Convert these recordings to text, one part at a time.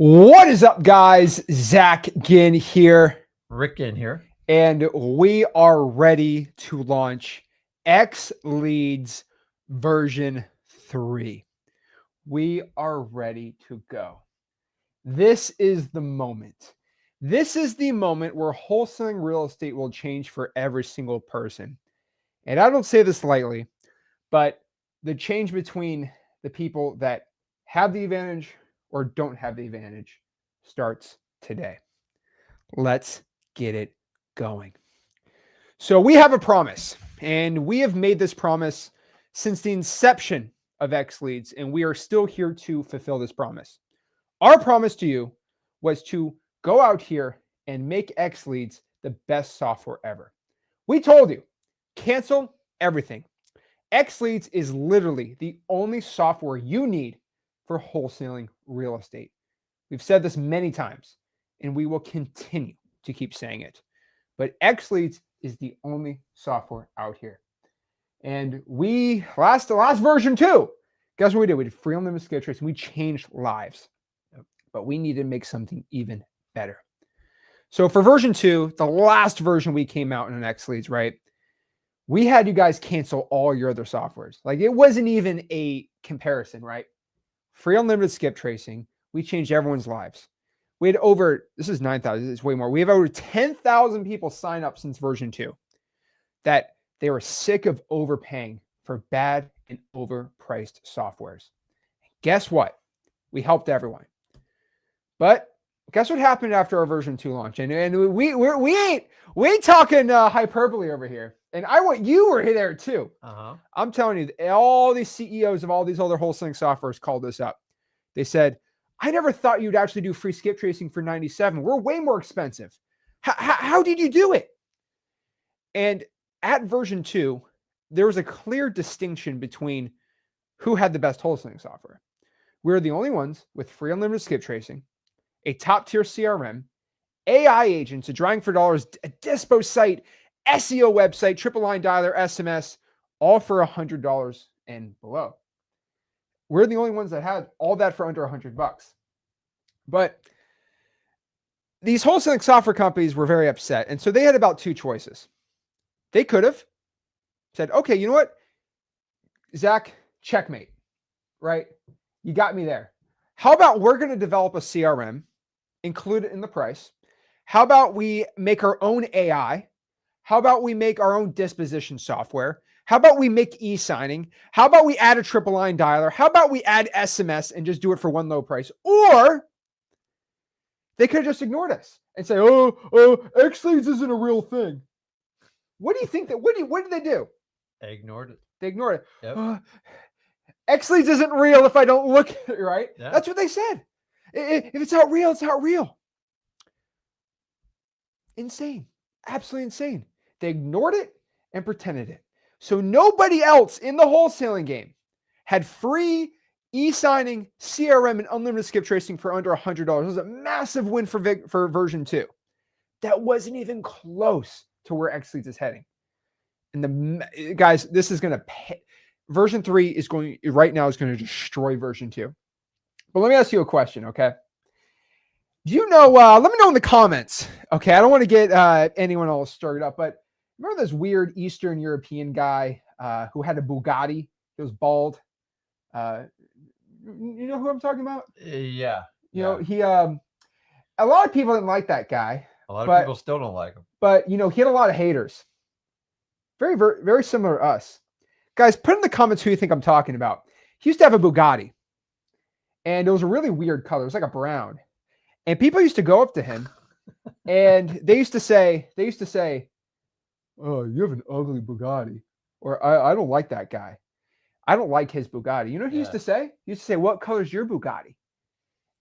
What is up, guys? Zach Ginn here. Rick Zach Ginn here. And we are ready to launch XLeads version 3. We are ready to go. This is the moment. This is the moment where wholesaling real estate will change for every single person. And I don't say this lightly, but the change between the people that have the advantage or don't have the advantage starts today. Let's get it going. So we have a promise, and we have made this promise since the inception of XLeads, and we are still here to fulfill this promise. Our promise to you was to go out here and make XLeads the best software ever. We told you, cancel everything. XLeads is literally the only software you need for wholesaling real estate. We've said this many times, and we will continue to keep saying it. But XLeads is the only software out here. And we, the last version 2, guess what we did? We did free unlimited Skiptracing. We changed lives. But we need to make something even better. So for version 2, the last version we came out in an XLeads, right? We had you guys cancel all your other softwares. Like, it wasn't even a comparison, right? Free unlimited Skiptracing. We changed everyone's lives. We had over, this is 9,000, it's way more. We have over 10,000 people sign up since version 2 that they were sick of overpaying for bad and overpriced softwares. Guess what? We helped everyone. But guess what happened after our version 2 launch? And we ain't talking hyperbole over here. And you were there too. I'm telling you, all these CEOs of all these other wholesaling softwares called us up. They said, I never thought you'd actually do free Skiptracing for $97. We're way more expensive. How did you do it? And at version 2, there was a clear distinction between who had the best wholesaling software. We're the only ones with free unlimited Skiptracing, a top-tier CRM, AI agents, a drawing for dollars, a Dispo site, SEO website, triple line dialer, SMS, all for $100 and below. We're the only ones that had all that for under $100. But these wholesaling software companies were very upset. And so they had about 2 choices. They could have said, okay, you know what? Zach, checkmate, right? You got me there. How about we're going to develop a CRM, include it in the price? How about we make our own AI? How about we make our own disposition software? How about we make e-signing? How about we add a triple line dialer? How about we add SMS and just do it for one low price? Or they could have just ignored us and say, oh, XLeads isn't a real thing. What do you think what did they do? They ignored it. They ignored it. Yep. XLeads isn't real if I don't look at it, right? Yeah. That's what they said. If it's not real, it's not real. Insane. Absolutely insane. They ignored it and pretended it. So nobody else in the wholesaling game had free e-signing, CRM, and unlimited Skiptracing for under $100. It was a massive win for version 2. That wasn't even close to where XLeads is heading. And guys, this is going to pay. Version 3 is right now is going to destroy version 2. But let me ask you a question, okay? Do you know, let me know in the comments, okay? I don't want to get anyone all stirred up, but remember this weird Eastern European guy who had a Bugatti? He was bald. You know who I'm talking about? Yeah. You know, he, a lot of people didn't like that guy. A lot of people still don't like him. But, you know, he had a lot of haters. Very, very, very similar to us. Guys, put in the comments who you think I'm talking about. He used to have a Bugatti. And it was a really weird color. It was like a brown. And people used to go up to him and they used to say, oh, you have an ugly Bugatti. Or I don't like that guy. I don't like his Bugatti. You know what he used to say? He used to say, what color is your Bugatti?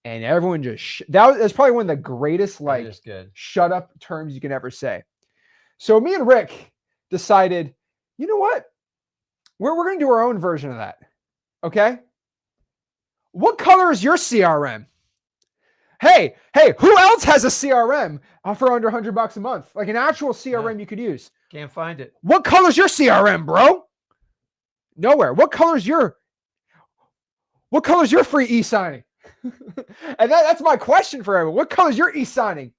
And everyone just, that's probably one of the greatest, like, shut up terms you can ever say. So me and Rick decided, you know what? We're going to do our own version of that. Okay? What color is your CRM? Hey, who else has a CRM for under $100 a month? Like an actual CRM you could use. Can't find it. What color's your CRM, bro? Nowhere. What color's your free e-signing? And that's my question for everyone. What color is your e-signing?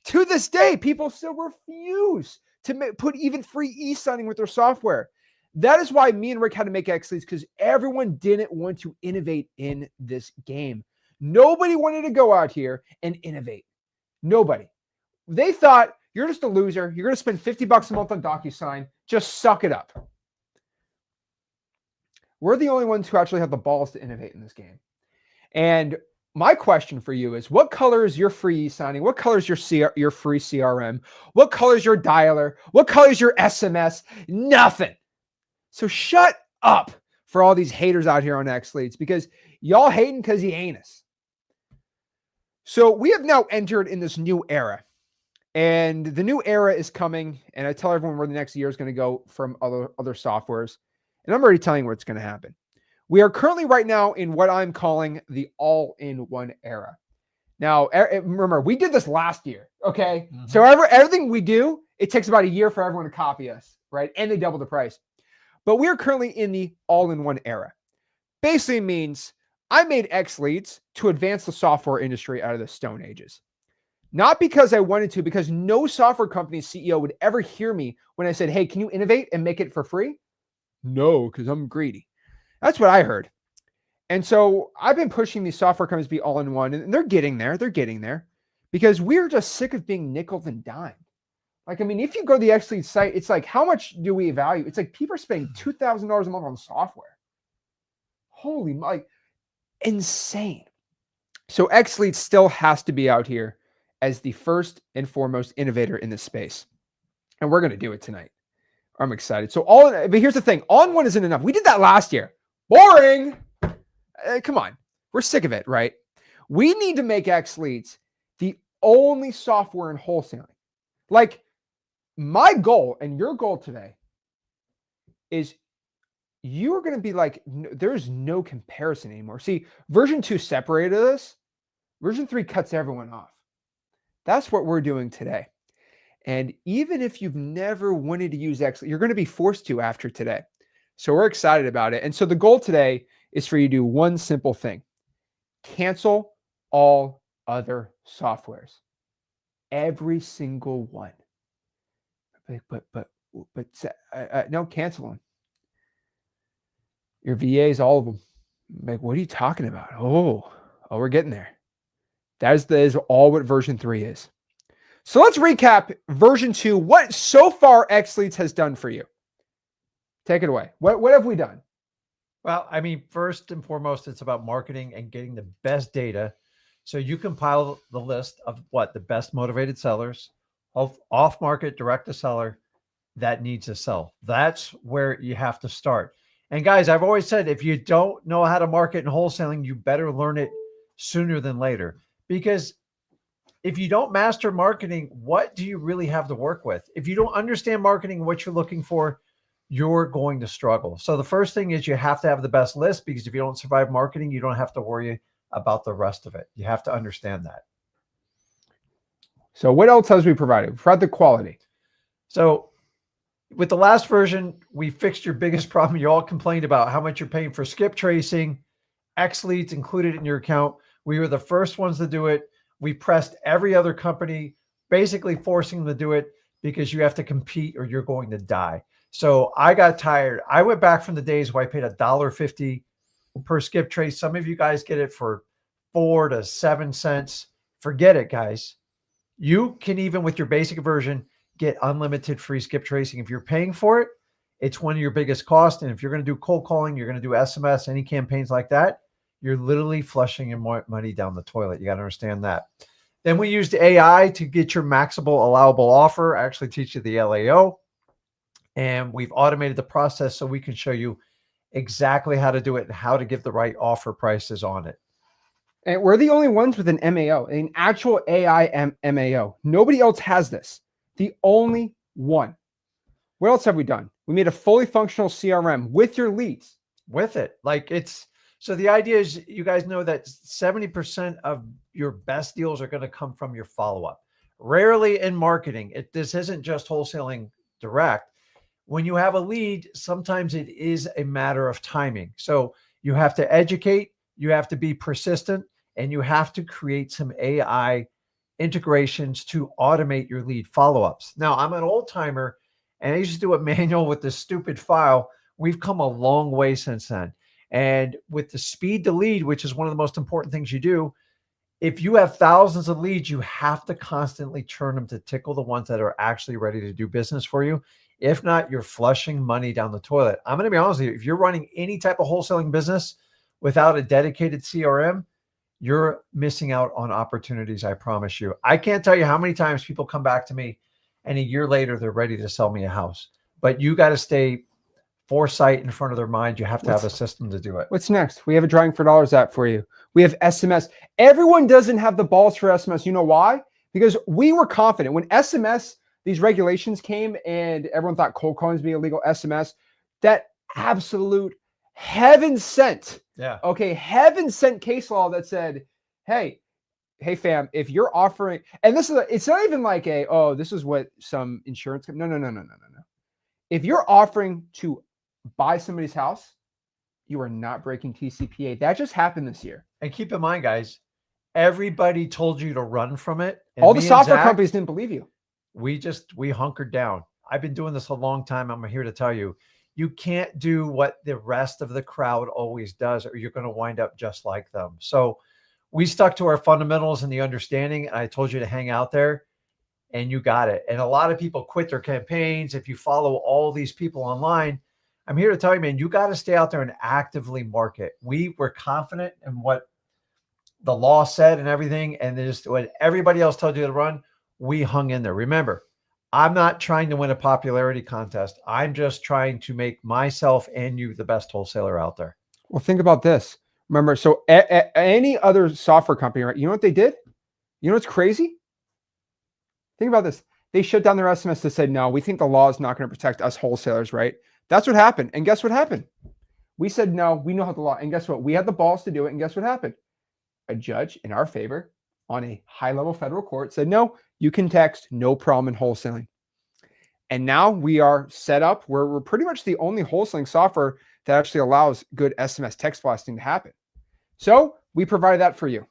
To this day, people still refuse to put even free e-signing with their software. That is why me and Rick had to make XLeads, because everyone didn't want to innovate in this game. Nobody wanted to go out here and innovate. Nobody. They thought, you're just a loser. You're going to spend $50 a month on DocuSign. Just suck it up. We're the only ones who actually have the balls to innovate in this game. And my question for you is, what color is your free e-signing? What color is your free CRM? What color is your dialer? What color is your SMS? Nothing. So shut up for all these haters out here on XLeads, because y'all hating because you ain't us. So we have now entered in this new era. And the new era is coming. And I tell everyone where the next year is going to go from other softwares. And I'm already telling you what's going to happen. We are currently right now in what I'm calling the all-in-one era. Now, remember, we did this last year, okay? Mm-hmm. So everything we do, it takes about a year for everyone to copy us, right? And they double the price. But we are currently in the all-in-one era. Basically means I made XLeads to advance the software industry out of the Stone Ages. Not because I wanted to, because no software company's CEO would ever hear me when I said, hey, can you innovate and make it for free? No, because I'm greedy. That's what I heard. And so I've been pushing these software companies to be all in one, and they're getting there. They're getting there because we're just sick of being nickeled and dimed. Like, I mean, if you go to the XLeads site, it's like, how much do we value? It's like people are spending $2,000 a month on software. Holy, like, insane. So XLeads still has to be out here as the first and foremost innovator in this space. And we're going to do it tonight. I'm excited. So but here's the thing. All-in-one isn't enough. We did that last year. Boring. Come on. We're sick of it, right? We need to make XLeads the only software in wholesaling. Like, my goal and your goal today is you're going to be like, there's no comparison anymore. See, version 2 separated us. Version 3 cuts everyone off. That's what we're doing today. And even if you've never wanted to use XLeads, you're going to be forced to after today. So we're excited about it. And so the goal today is for you to do one simple thing. Cancel all other softwares. Every single one. But no, cancel them. Your VAs, all of them. Like, what are you talking about? Oh, we're getting there. That is all what version 3 is. So let's recap version 2. What so far XLeads has done for you? Take it away. What have we done? Well, I mean, first and foremost, it's about marketing and getting the best data. So you compile the list of the best motivated sellers, off-market, direct to seller that needs to sell. That's where you have to start. And guys, I've always said, if you don't know how to market in wholesaling, you better learn it sooner than later. Because if you don't master marketing, what do you really have to work with? If you don't understand marketing, what you're looking for, you're going to struggle. So the first thing is you have to have the best list, because if you don't survive marketing, you don't have to worry about the rest of it. You have to understand that. So what else has we provided? We provided the quality. So with the last version, we fixed your biggest problem. You all complained about how much you're paying for Skiptracing, XLeads included in your account. We were the first ones to do it. We pressed every other company, basically forcing them to do it, because you have to compete or you're going to die. So I got tired. I went back from the days where I paid $1.50 per Skiptrace. Some of you guys get it for 4 to 7 cents. Forget it, guys. You can, even with your basic version, get unlimited free Skiptracing. If you're paying for it, it's one of your biggest costs. And if you're going to do cold calling, you're going to do SMS, any campaigns like that, you're literally flushing your money down the toilet. You got to understand that. Then we used AI to get your maximum allowable offer. I actually teach you the LAO. And we've automated the process so we can show you exactly how to do it and how to give the right offer prices on it. And we're the only ones with an MAO, an actual AI MAO. Nobody else has this. The only one. What else have we done? We made a fully functional CRM with your leads. With it. Like, it's, so the idea is, you guys know that 70% of your best deals are going to come from your follow-up. Rarely in marketing. This isn't just wholesaling direct. When you have a lead, sometimes it is a matter of timing. So you have to educate, you have to be persistent, and you have to create some AI integrations to automate your lead follow-ups. Now, I'm an old timer and I used to do it manual with this stupid file. We've come a long way since then. And with the speed to lead, which is one of the most important things you do, if you have thousands of leads, you have to constantly churn them to tickle the ones that are actually ready to do business for you. If not, you're flushing money down the toilet. I'm going to be honest with you. If you're running any type of wholesaling business without a dedicated CRM, you're missing out on opportunities. I promise you. I can't tell you how many times people come back to me and a year later, they're ready to sell me a house, but you got to stay foresight in front of their mind. You have to have a system to do it. What's next? We have a Drawing for Dollars app for you. We have SMS. Everyone doesn't have the balls for SMS. You know why? Because we were confident when SMS, these regulations came and everyone thought cold calling was being illegal. SMS, that absolute heaven sent. Yeah. Okay. Heaven sent case law that said, hey fam, if you're offering, and this is, it's not even like this is what some insurance, no. If you're offering to buy somebody's house, you are not breaking TCPA. That just happened this year. And keep in mind, guys, everybody told you to run from it. All the software companies didn't believe you. We hunkered down. I've been doing this a long time. I'm here to tell you, you can't do what the rest of the crowd always does, or you're going to wind up just like them. So we stuck to our fundamentals and the understanding. And I told you to hang out there and you got it. And a lot of people quit their campaigns. If you follow all these people online, I'm here to tell you, man, you got to stay out there and actively market. We were confident in what the law said and everything. And just when everybody else told you to run, we hung in there. Remember, I'm not trying to win a popularity contest. I'm just trying to make myself and you the best wholesaler out there. Well, think about this. Remember, so any other software company, right? You know what they did? You know what's crazy? Think about this. They shut down their SMS. They said, no, we think the law is not going to protect us wholesalers, right? That's what happened. And guess what happened? We said, no, we know how the law. And guess what? We had the balls to do it. And guess what happened? A judge in our favor on a high-level federal court said, no, you can text, no problem in wholesaling. And now we are set up where we're pretty much the only wholesaling software that actually allows good SMS text blasting to happen. So we provided that for you.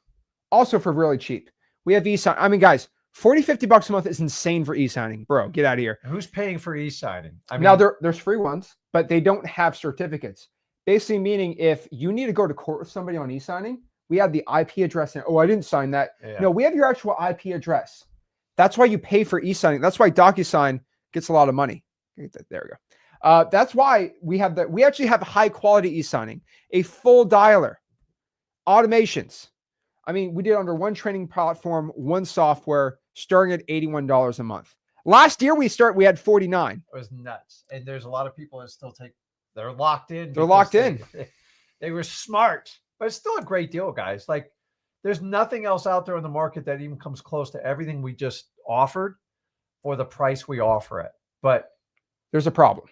Also for really cheap. We have e-sign. I mean, guys, $40-50 a month is insane for e-signing. Bro, get out of here. Who's paying for e-signing? I mean, now there's free ones, but they don't have certificates. Basically meaning if you need to go to court with somebody on e-signing, we have the IP address. Oh, I didn't sign that. Yeah. No, we have your actual IP address. That's why you pay for e-signing. That's why DocuSign gets a lot of money. There we go. That's why we have that. We actually have high quality e-signing, a full dialer, automations. I mean, we did under one training platform, one software, starting at $81 a month. Last year we had 49. It was nuts. And there's a lot of people that still they're locked in. They're locked in. They were smart, but it's still a great deal, guys. Like there's nothing else out there in the market that even comes close to everything we just offered for the price we offer it. But there's a problem.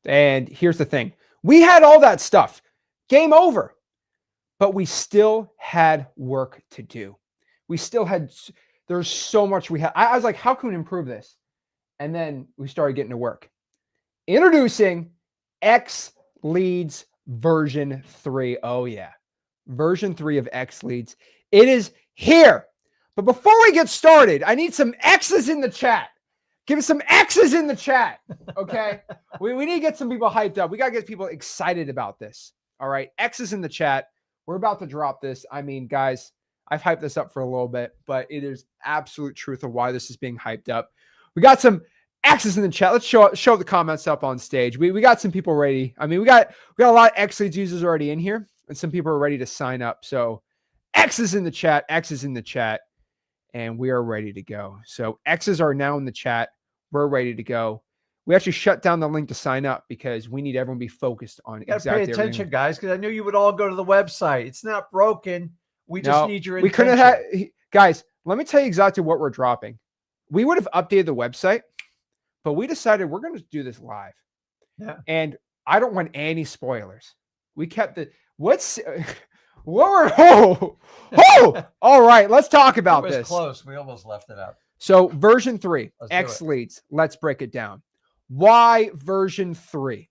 And here's the thing. We had all that stuff. Game over. But we still had work to do. We still had, there's so much we had. I was like, how can we improve this? And then we started getting to work. Introducing XLeads version 3. Oh yeah. Version 3 of XLeads. It is here. But before we get started, I need some X's in the chat. Give us some X's in the chat. Okay. we need to get some people hyped up. We got to get people excited about this. All right. X's in the chat. We're about to drop this. I mean, guys, I've hyped this up for a little bit, but it is absolute truth of why this is being hyped up. We got some X's in the chat. Let's show the comments up on stage. We got some people ready. I mean, we got a lot of XLeads users already in here, and some people are ready to sign up. So X's in the chat, X's in the chat, and we are ready to go. So X's are now in the chat. We're ready to go. We actually shut down the link to sign up because we need everyone to be focused on exactly. Pay attention, guys, because I knew you would all go to the website. It's not broken. We just need your attention. We couldn't have, guys, let me tell you exactly what we're dropping. We would have updated the website, but we decided we're going to do this live. Yeah. And I don't want any spoilers. We kept all right, let's talk about this. It was close. We almost left it out. So version 3, XLeads. Let's break it down. Why version 3?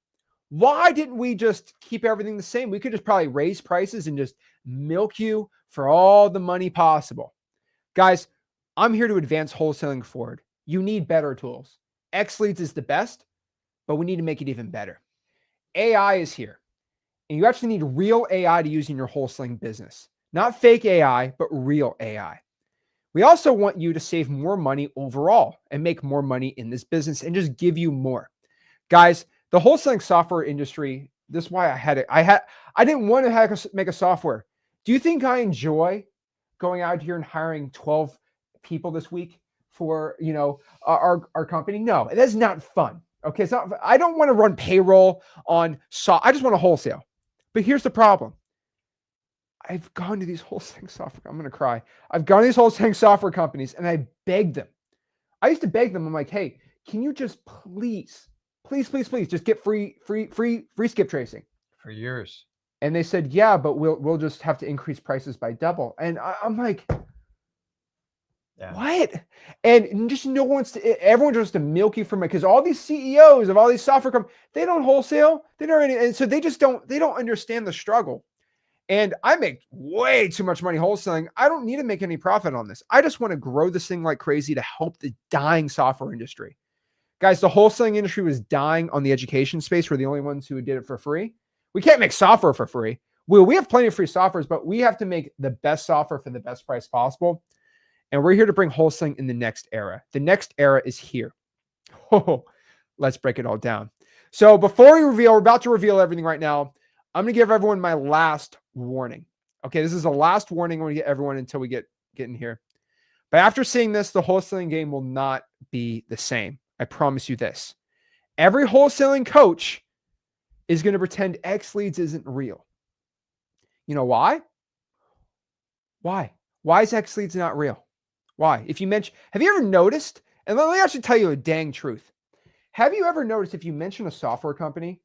Why didn't we just keep everything the same? We could just probably raise prices and just milk you for all the money possible. Guys, I'm here to advance wholesaling forward. You need better tools. XLeads is the best, but we need to make it even better. AI is here, and you actually need real AI to use in your wholesaling business. Not fake AI, but real AI. We also want you to save more money overall and make more money in this business and just give you more. Guys, the wholesaling software industry, this is why I had it. I didn't want to make a software. Do you think I enjoy going out here and hiring 12 people this week for, our company? No, that's not fun. Okay, it's not. I don't want to run payroll on I just want to wholesale. But here's the problem. I've gone to these wholesaling software. I'm going to cry. I've gone to these wholesaling software companies and I begged them. I used to beg them. I'm like, hey, can you just please just get free Skiptracing For years. And they said, yeah, but we'll just have to increase prices by double. And I'm like, what? And just everyone just to milk you for me, because all these CEOs of all these software companies, they don't wholesale. They don't, and so they don't understand the struggle. And I make way too much money wholesaling. I don't need to make any profit on this. I just want to grow this thing like crazy to help the dying software industry. Guys, the wholesaling industry was dying on the education space. We're the only ones who did it for free. We can't make software for free. We have plenty of free softwares, but we have to make the best software for the best price possible. And we're here to bring wholesaling in the next era. The next era is here. Oh, let's break it all down. So before we're about to reveal everything right now. I'm going to give everyone my last warning. Okay, this is the last warning I'm going to get everyone until we get in here. But after seeing this, the wholesaling game will not be the same. I promise you this. Every wholesaling coach is going to pretend XLeads isn't real. You know why? Why? Why is XLeads not real? Why? Have you ever noticed, and let me actually tell you a dang truth. Have you ever noticed if you mention a software company,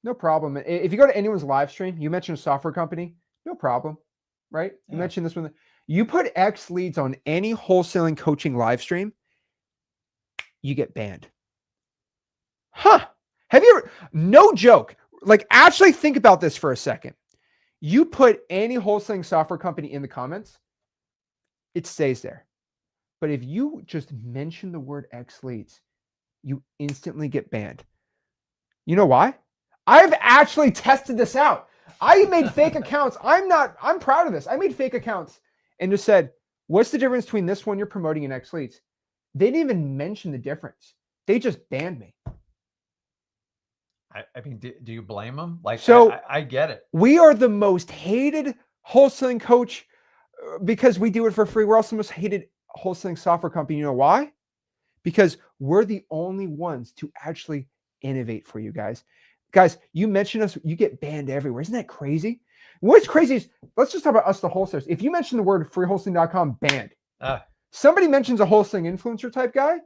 no problem. If you go to anyone's live stream, you mention a software company, no problem, right? You mention this one. You put XLeads on any wholesaling coaching live stream, you get banned. Huh? Have you ever, no joke, like actually think about this for a second. You put any wholesaling software company in the comments, it stays there. But if you just mention the word XLeads, you instantly get banned. You know why? I've actually tested this out. I made fake accounts. I'm proud of this. I made fake accounts and just said, what's the difference between this one you're promoting and XLeads? They didn't even mention the difference. They just banned me. I mean, do you blame them? Like, so I get it. We are the most hated wholesaling coach because we do it for free. We're also the most hated wholesaling software company. You know why? Because we're the only ones to actually innovate for you guys. Guys, you mention us, you get banned everywhere. Isn't that crazy? What's crazy is, let's just talk about us, the wholesalers. If you mention the word freewholesaling.com, banned. Somebody mentions a wholesaling influencer type guy,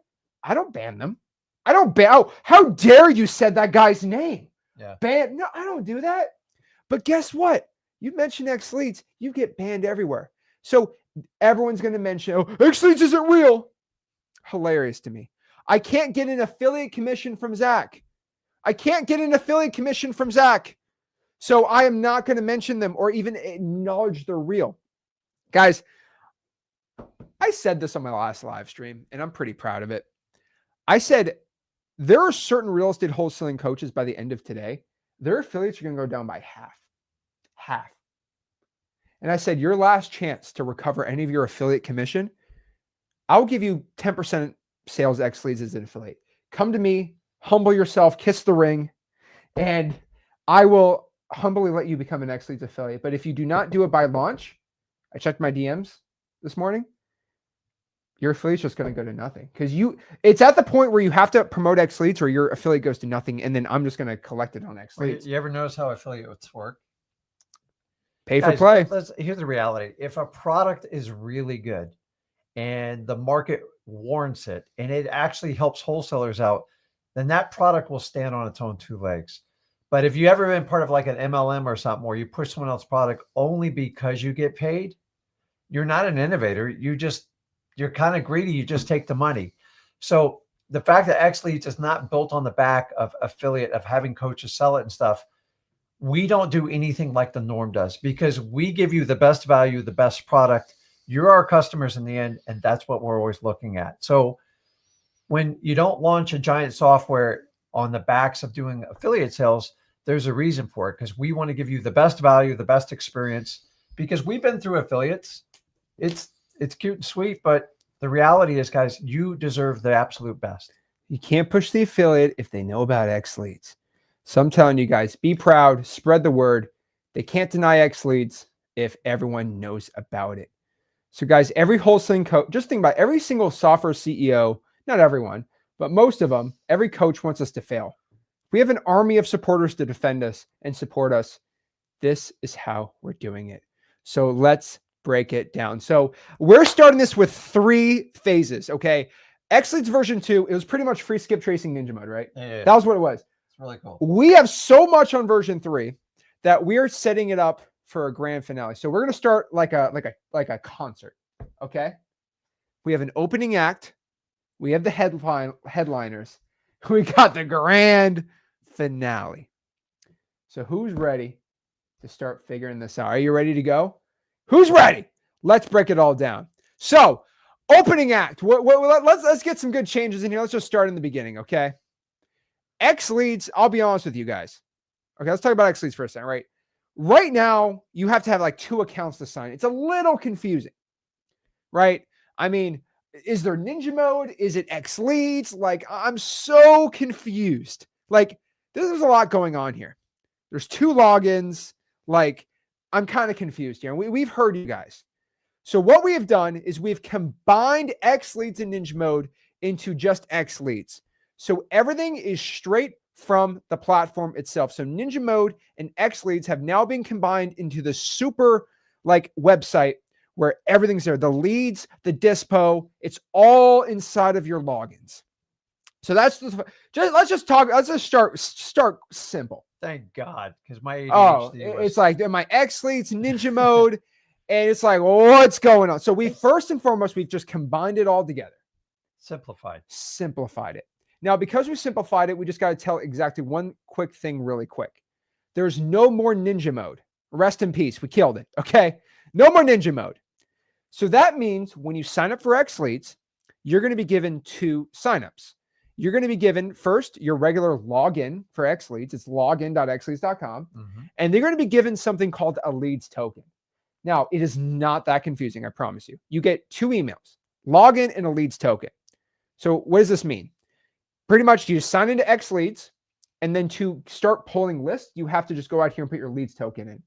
I don't ban them. I don't ban. Oh, how dare you said that guy's name? Yeah. Ban. No, I don't do that. But guess what? You mention XLeads, you get banned everywhere. So everyone's going to mention, oh, XLeads isn't real. Hilarious to me. I can't get an affiliate commission from Zach. So I am not going to mention them or even acknowledge they're real. Guys, I said this on my last live stream, and I'm pretty proud of it. I said, there are certain real estate wholesaling coaches by the end of today, their affiliates are going to go down by half. And I said, your last chance to recover any of your affiliate commission, I'll give you 10% sales XLeads as an affiliate. Come to me, humble yourself, kiss the ring, and I will humbly let you become an XLeads affiliate. But if you do not do it by launch, I checked my DMs this morning, your affiliate's just going to go to nothing. Because it's at the point where you have to promote XLeads or your affiliate goes to nothing, and then I'm just going to collect it on XLeads. You ever notice how affiliates work? Pay for play. Here's the reality. If a product is really good and the market warrants it, and it actually helps wholesalers out, then that product will stand on its own two legs. But if you ever been part of like an MLM or something where you push someone else's product only because you get paid, you're not an innovator. You're kind of greedy. You just take the money. So the fact that XLeads is not built on the back of affiliate, of having coaches sell it and stuff, we don't do anything like the norm does, because we give you the best value, the best product. You're our customers in the end, and that's what we're always looking at. So when you don't launch a giant software on the backs of doing affiliate sales, there's a reason for it, because we want to give you the best value, the best experience, because we've been through affiliates. It's cute and sweet, but the reality is, guys, you deserve the absolute best. You can't push the affiliate if they know about XLeads. So I'm telling you guys, be proud, spread the word. They can't deny XLeads if everyone knows about it. So guys, every wholesaling coach, just think about every single software CEO, not everyone, but most of them, every coach wants us to fail. We have an army of supporters to defend us and support us. This is how we're doing it. So let's break it down. So we're starting this with 3 phases, okay? XLeads version 2, it was pretty much free skip tracing ninja mode, right? Yeah. That was what it was. It's really cool. We have so much on version 3 that we're setting it up for a grand finale. So we're going to start like a concert, okay? We have an opening act. We have the headliners. We got the grand finale. So who's ready to start figuring this out? Are you ready to go? Who's ready? Let's break it all down. So opening act. Let's get some good changes in here. Let's just start in the beginning, okay? XLeads, I'll be honest with you guys. Okay, let's talk about XLeads for a second, right? Right now, you have to have like 2 accounts to sign. It's a little confusing, right? I mean, is there ninja mode? Is it XLeads? Like, I'm so confused. Like, there's a lot going on here. There's 2 logins. Like, I'm kind of confused here. We've heard you guys. So what we have done is we've combined XLeads and ninja mode into just XLeads. So everything is straight from the platform itself. So ninja mode and XLeads have now been combined into the super like website where everything's there. The leads, the dispo, it's all inside of your logins. So that's let's just start simple. Thank God, because my ADHD it's like my XLeads ninja mode, and it's like, what's going on? So we first and foremost, we've just combined it all together. Simplified it. Now, because we simplified it, we just got to tell exactly one quick thing really quick. There's no more ninja mode. Rest in peace. We killed it. Okay. No more ninja mode. So that means when you sign up for XLeads, you're going to be given 2 signups. You're going to be given first your regular login for XLeads. It's login.xleads.com. And they're going to be given something called a leads token. Now, it is not that confusing, I promise you. You get 2 emails, login and a leads token. So what does this mean? Pretty much you sign into XLeads, and then to start pulling lists, you have to just go out here and put your leads token in.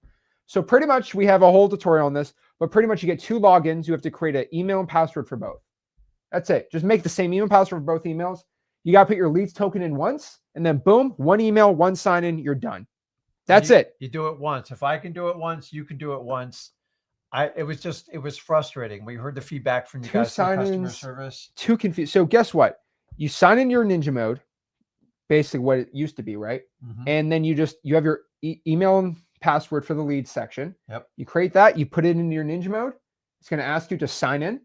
So pretty much we have a whole tutorial on this, but pretty much you get 2 logins. You have to create an email and password for both. That's it. Just make the same email and password for both emails. You got to put your leads token in once, and then boom, 1 email, 1 sign in, you're done. That's it. You do it once. If I can do it once, you can do it once. It was frustrating. We heard the feedback from you guys in customer service. Too confused. So guess what? You sign in your ninja mode, basically what it used to be, right? And then you have your email and password for the lead section. Yep. You create that, you put it into your ninja mode. It's going to ask you to sign in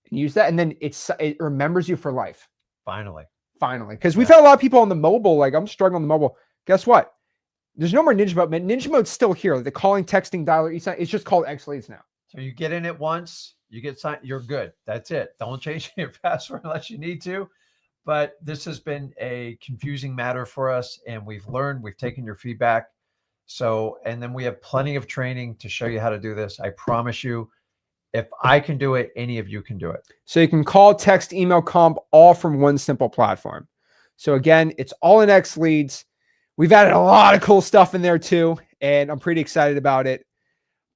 and use that. And then it remembers you for life. Finally. Because we've had a lot of people on the mobile, like I'm struggling on the mobile. Guess what? There's no more ninja mode. Ninja mode's still here. The calling, texting, dialer, it's just called XLeads now. So you get in it once, you get signed, you're good. That's it. Don't change your password unless you need to. But this has been a confusing matter for us, and we've learned, we've taken your feedback. So, and then we have plenty of training to show you how to do this. I promise you, if I can do it, any of you can do it. So you can call, text, email, comp, all from one simple platform. So again, it's all in XLeads. We've added a lot of cool stuff in there too, and I'm pretty excited about it.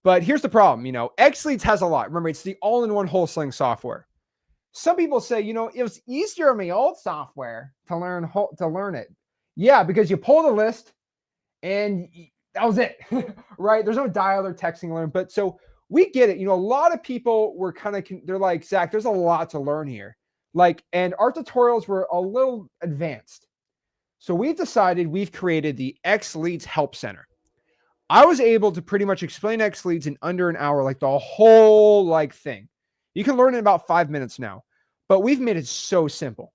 But here's the problem, XLeads has a lot. Remember, it's the all-in-one wholesaling software. Some people say, it was easier on my old software to learn it. Yeah, because you pull the list and that was it, right? There's no dial or texting learn. But so we get it. A lot of people were they're like, Zach, there's a lot to learn here. And our tutorials were a little advanced. So we've decided we've created the XLeads Help Center. I was able to pretty much explain XLeads in under an hour, like the whole thing. You can learn in about 5 minutes now, but we've made it so simple.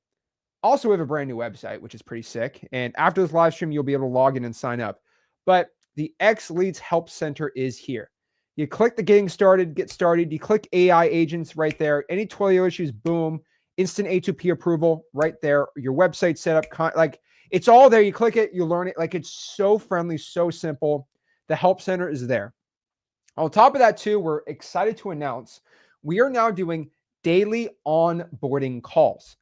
Also, we have a brand new website, which is pretty sick. And after this live stream, you'll be able to log in and sign up. But the XLeads Help Center is here. You click the get started. You click AI agents right there. Any Twilio issues, boom, instant A2P approval right there. Your website setup, like it's all there. You click it, you learn it. Like it's so friendly, so simple. The Help Center is there. On top of that, too, we're excited to announce we are now doing daily onboarding calls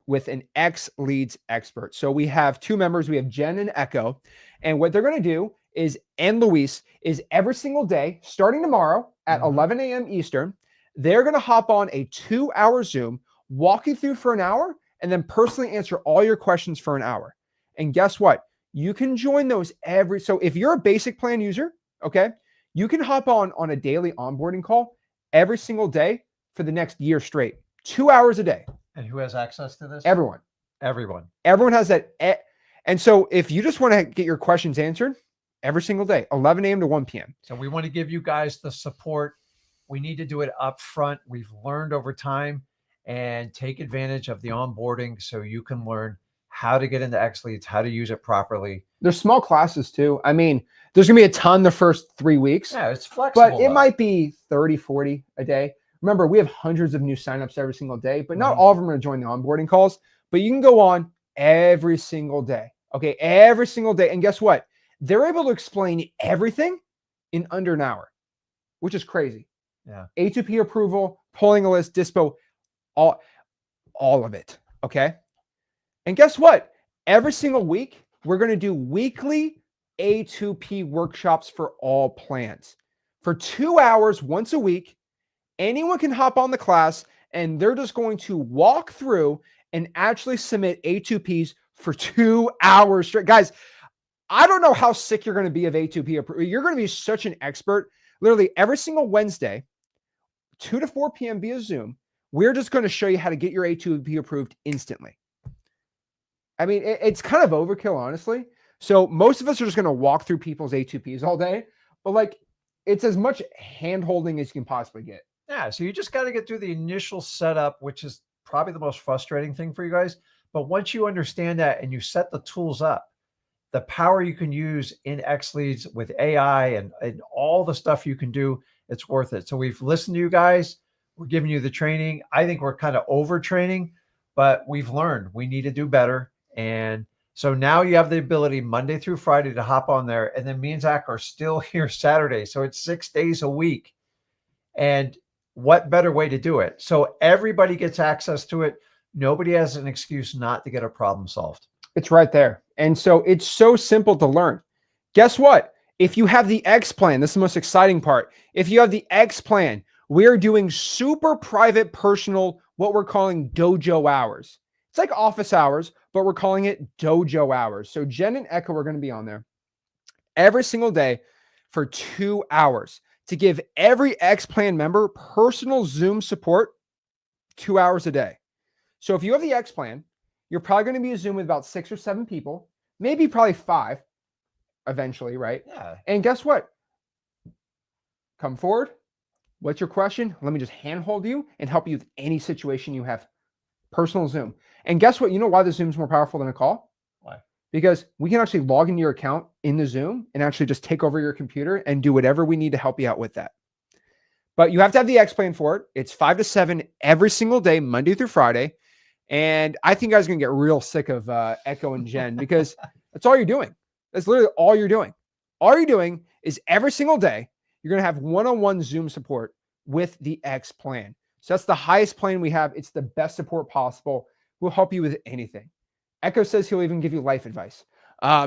with an XLeads expert. So we have two members. We have Jen and Echo. And what they're going to do is, and Luis, is every single day, starting tomorrow at 11 a.m. Eastern, they're going to hop on a 2-hour Zoom, walk you through for an hour, and then personally answer all your questions for an hour. And guess what? You can join those so if you're a basic plan user, okay, you can hop on a daily onboarding call every single day for the next year straight, 2 hours a day. And who has access to this? Everyone. Everyone has that. And so if you just want to get your questions answered every single day, 11 a.m. to 1 p.m. So we want to give you guys the support. We need to do it up front. We've learned over time, and take advantage of the onboarding so you can learn how to get into XLeads, how to use it properly. There's small classes too. I mean, there's going to be a ton the first 3 weeks. Yeah, it's flexible. But it might be 30, 40 a day. Remember, we have hundreds of new signups every single day, but not all of them are going to join the onboarding calls. But you can go on every single day. Okay, every single day. And guess what? They're able to explain everything in under an hour, which is crazy. Yeah. A2P approval, pulling a list, Dispo, all of it. Okay. And guess what? Every single week, we're going to do weekly A2P workshops for all plans. For 2 hours once a week, anyone can hop on the class and they're just going to walk through and actually submit A2Ps for 2 hours straight. Guys, I don't know how sick you're going to be of A2P approval. You're going to be such an expert. Literally every single Wednesday, 2 to 4 p.m. via Zoom, we're just going to show you how to get your A2P approved instantly. I mean, it's kind of overkill, honestly. So most of us are just going to walk through people's A2Ps all day, but like it's as much hand-holding as you can possibly get. Yeah, so you just got to get through the initial setup, which is probably the most frustrating thing for you guys. But once you understand that and you set the tools up, the power you can use in XLeads with AI and all the stuff you can do, it's worth it. So we've listened to you guys. We're giving you the training. I think we're kind of overtraining, but we've learned we need to do better. And so now you have the ability Monday through Friday to hop on there. And then me and Zach are still here Saturday. So it's 6 days a week. And what better way to do it? So everybody gets access to it. Nobody has an excuse not to get a problem solved. It's right there. And so it's so simple to learn. Guess what? If you have the X plan, this is the most exciting part. If you have the X plan, we are doing super private, personal, what we're calling dojo hours. It's like office hours, but we're calling it dojo hours. So Jen and Echo are going to be on there every single day for 2 hours to give every X plan member personal Zoom support 2 hours a day. So if you have the X plan, you're probably going to be a Zoom with about 6 or 7 people, maybe probably 5 eventually, right? Yeah. And guess what? Come forward. What's your question? Let me just handhold you and help you with any situation you have. Personal Zoom. And guess what? You know why the Zoom's more powerful than a call? Why? Because we can actually log into your account in the Zoom and actually just take over your computer and do whatever we need to help you out with that. But you have to have the X plan for it. It's 5 to 7 every single day, Monday through Friday. And I think you guys are going to get real sick of Echo and Jen because that's all you're doing. That's literally all you're doing. All you're doing is every single day, you're going to have one-on-one Zoom support with the X plan. So that's the highest plan we have. It's the best support possible. We'll help you with anything. Echo says he'll even give you life advice.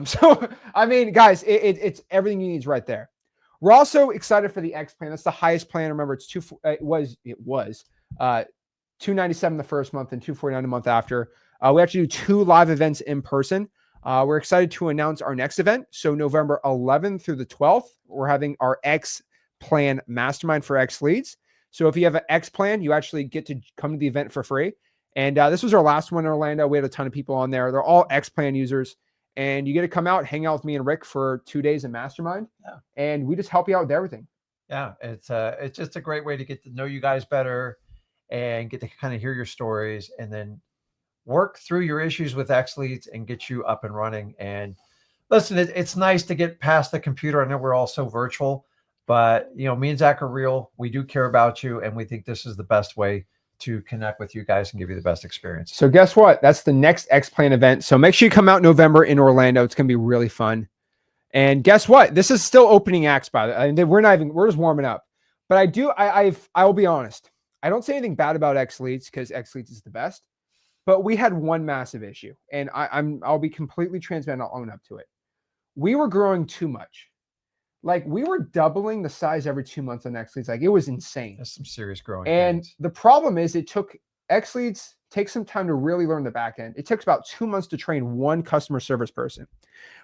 So, I mean, guys, it's everything you need is right there. We're also excited for the X plan. That's the highest plan. Remember, it was $297 the first month and $249 the month after. We actually do 2 live events in person. We're excited to announce our next event. So November 11th through the 12th, we're having our X plan mastermind for XLeads. So if you have an X plan, you actually get to come to the event for free. And this was our last one in Orlando. We had a ton of people on there. They're all X plan users. And you get to come out, hang out with me and Rick for 2 days in mastermind. Yeah. And we just help you out with everything. Yeah, it's just a great way to get to know you guys better and get to kind of hear your stories and then work through your issues with XLeads and get you up and running. And listen, it's nice to get past the computer. I know we're all so virtual, but you know, me and Zach are real. We do care about you, and we think this is the best way to connect with you guys and give you the best experience. So guess what? That's the next X-Plan event. So make sure you come out in November in Orlando. It's going to be really fun. And guess what? This is still opening acts, by the way. I mean, we're just warming up. But I will be honest. I don't say anything bad about XLeads because XLeads is the best. But we had one massive issue, and I'll be completely transparent. I'll own up to it. We were growing too much. Like, we were doubling the size every 2 months on XLeads. Like, it was insane. That's some serious growing. And pains. the problem is it took XLeads takes some time to really learn the back end. It takes about 2 months to train one customer service person.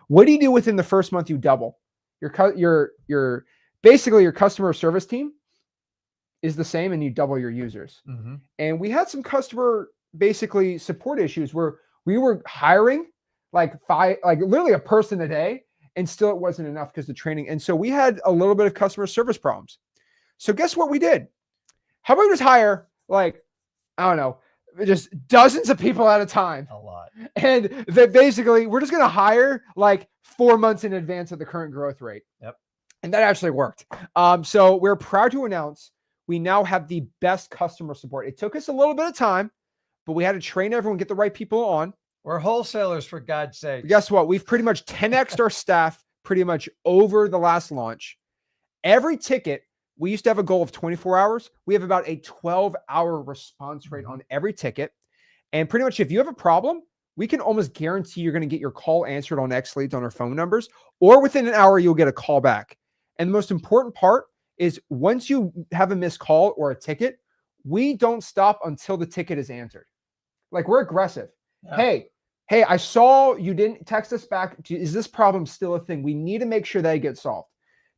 What do you do within the first month? You double your basically your customer service team is the same, and you double your users. Mm-hmm. And we had some customer basically support issues where we were hiring like literally a person a day, and still it wasn't enough because of the training. And so we had a little bit of customer service problems. So guess what we did? How about we just hire like, I don't know, just dozens of people at a time. A lot. And that basically we're just going to hire like 4 months in advance of the current growth rate. Yep. And that actually worked. So we're proud to announce we now have the best customer support. It took us a little bit of time, but we had to train everyone, get the right people on. We're wholesalers, for God's sake. Guess what? We've pretty much 10x'd our staff pretty much over the last launch. Every ticket, we used to have a goal of 24 hours. We have about a 12-hour response rate on every ticket. And pretty much if you have a problem, we can almost guarantee you're going to get your call answered on XLeads on our phone numbers, or within an hour, you'll get a call back. And the most important part is once you have a missed call or a ticket, we don't stop until the ticket is answered. Like, we're aggressive. Yeah. Hey, I saw you didn't text us back. Is this problem still a thing? We need to make sure that it gets solved.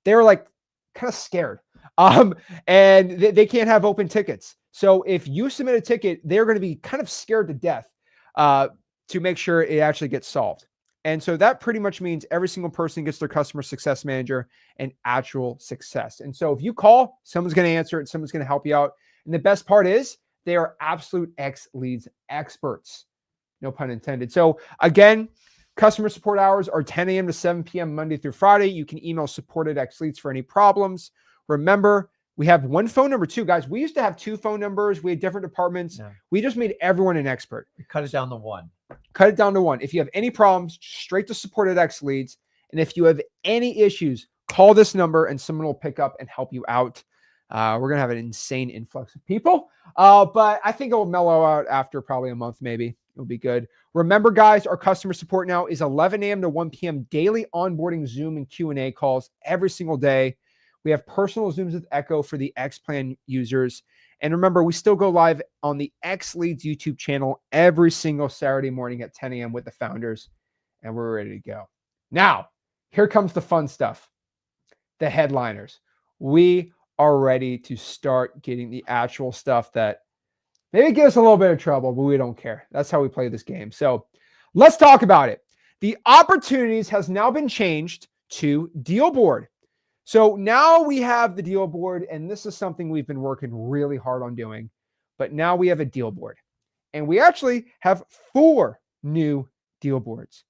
They were like kind of scared. And they can't have open tickets. So if you submit a ticket, they're going to be kind of scared to death to make sure it actually gets solved. And so that pretty much means every single person gets their customer success manager and actual success. And so if you call, someone's going to answer it. Someone's going to help you out. And the best part is they are absolute XLeads experts. No pun intended. So again, customer support hours are 10 a.m. to 7 p.m. Monday through Friday. You can email support@XLeads for any problems. Remember, we have one phone number too, guys. We used to have 2 phone numbers. We had different departments. Yeah. We just made everyone an expert. We cut it down to 1. Cut it down to 1. If you have any problems, straight to support@XLeads. And if you have any issues, call this number and someone will pick up and help you out. We're going to have an insane influx of people. But I think it will mellow out after probably a month, maybe. It'll be good. Remember, guys, our customer support now is 11 a.m. to 1 p.m. daily onboarding Zoom and Q&A calls every single day. We have personal Zooms with Echo for the X-Plan users. And remember, we still go live on the XLeads YouTube channel every single Saturday morning at 10 a.m. with the founders. And we're ready to go. Now, here comes the fun stuff. The headliners. We are ready to start getting the actual stuff that maybe give us a little bit of trouble, but we don't care. That's how we play this game. So let's talk about it. The opportunities has now been changed to deal board. So now we have the deal board, and this is something we've been working really hard on doing, but now we have a deal board. And we actually have 4 new deal boards.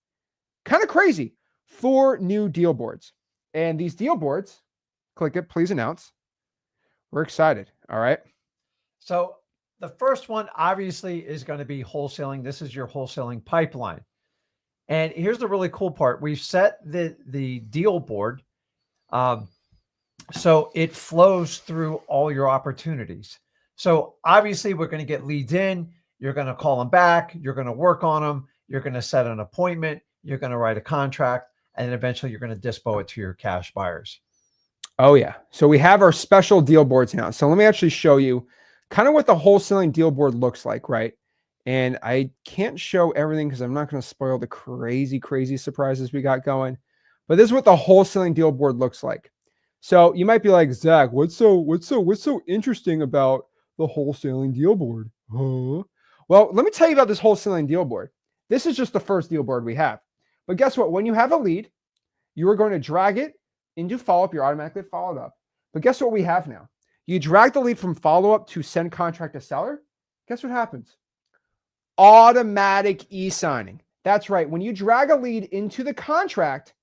Kind of crazy. 4 new deal boards. And these deal boards, click it, please announce. We're excited. All right. So the first one obviously is going to be wholesaling. This is your wholesaling pipeline. And here's the really cool part. We've set the deal board so it flows through all your opportunities. So obviously we're going to get leads in. You're going to call them back. You're going to work on them. You're going to set an appointment. You're going to write a contract. And then eventually you're going to dispo it to your cash buyers. Oh, yeah. So we have our special deal boards now. So let me actually show you kind of what the wholesaling deal board looks like, right? And I can't show everything because I'm not going to spoil the crazy, crazy surprises we got going. But this is what the wholesaling deal board looks like. So you might be like, Zach, what's so interesting about the wholesaling deal board? Huh? Well, let me tell you about this wholesaling deal board. This is just the first deal board we have. But guess what? When you have a lead, you are going to drag it into follow-up. You're automatically followed up. But guess what we have now? You drag the lead from follow-up to send contract to seller. Guess what happens? Automatic e-signing. That's right. When you drag a lead into the contract,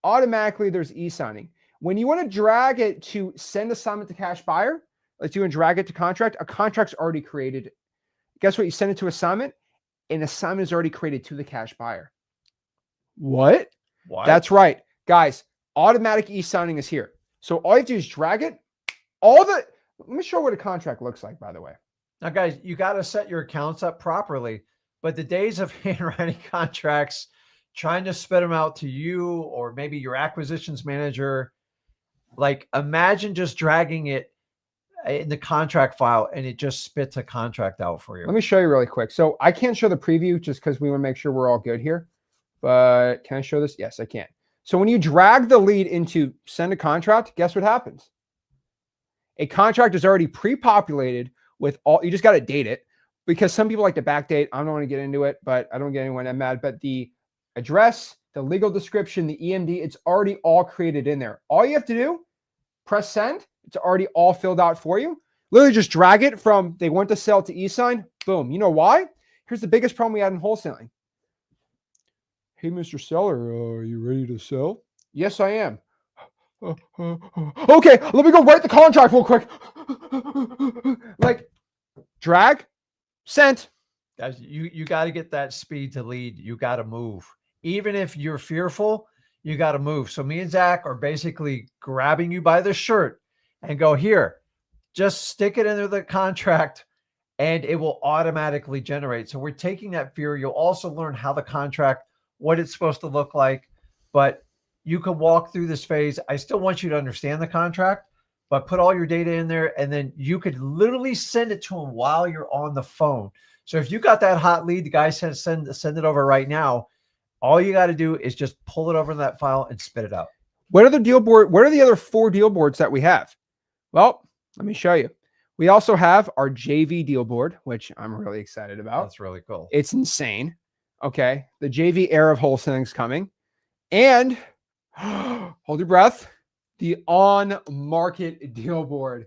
automatically there's e-signing. When you want to drag it to send assignment to cash buyer, let's do and drag it to contract, a contract's already created. Guess what? You send it to assignment, an assignment is already created to the cash buyer. What? That's right. Guys, automatic e-signing is here. So all you have to do is drag it. Let me show what a contract looks like, by the way. Now, guys, you got to set your accounts up properly, but the days of handwriting contracts, trying to spit them out to you or maybe your acquisitions manager, like imagine just dragging it in the contract file and it just spits a contract out for you. Let me show you really quick. So I can't show the preview just because we want to make sure we're all good here, but can I show this? Yes, I can. So when you drag the lead into send a contract, guess what happens? A contract is already pre-populated with all, you just got to date it because some people like to backdate. I don't want to get into it, but I don't get anyone that mad, but the address, the legal description, the EMD, it's already all created in there. All you have to do, press send. It's already all filled out for you. Literally just drag it from they want to sell to e-sign. Boom. You know why? Here's the biggest problem we had in wholesaling. Hey, Mr. Seller, are you ready to sell? Yes, I am. Okay, let me go write the contract real quick. Like, drag, sent. Guys, you got to get that speed to lead. You got to move. Even if you're fearful, you got to move. So me and Zach are basically grabbing you by the shirt and go, here, just stick it into the contract and it will automatically generate. So we're taking that fear. You'll also learn how the contract, what it's supposed to look like, but you can walk through this phase. I still want you to understand the contract, but put all your data in there and then you could literally send it to them while you're on the phone. So if you got that hot lead, the guy says send it over right now. All you got to do is just pull it over in that file and spit it out. What are the other 4 deal boards that we have? Well, let me show you. We also have our JV deal board, which I'm really excited about. That's really cool. It's insane. Okay. The JV era of wholesaling is coming. And hold your breath, the on-market deal board.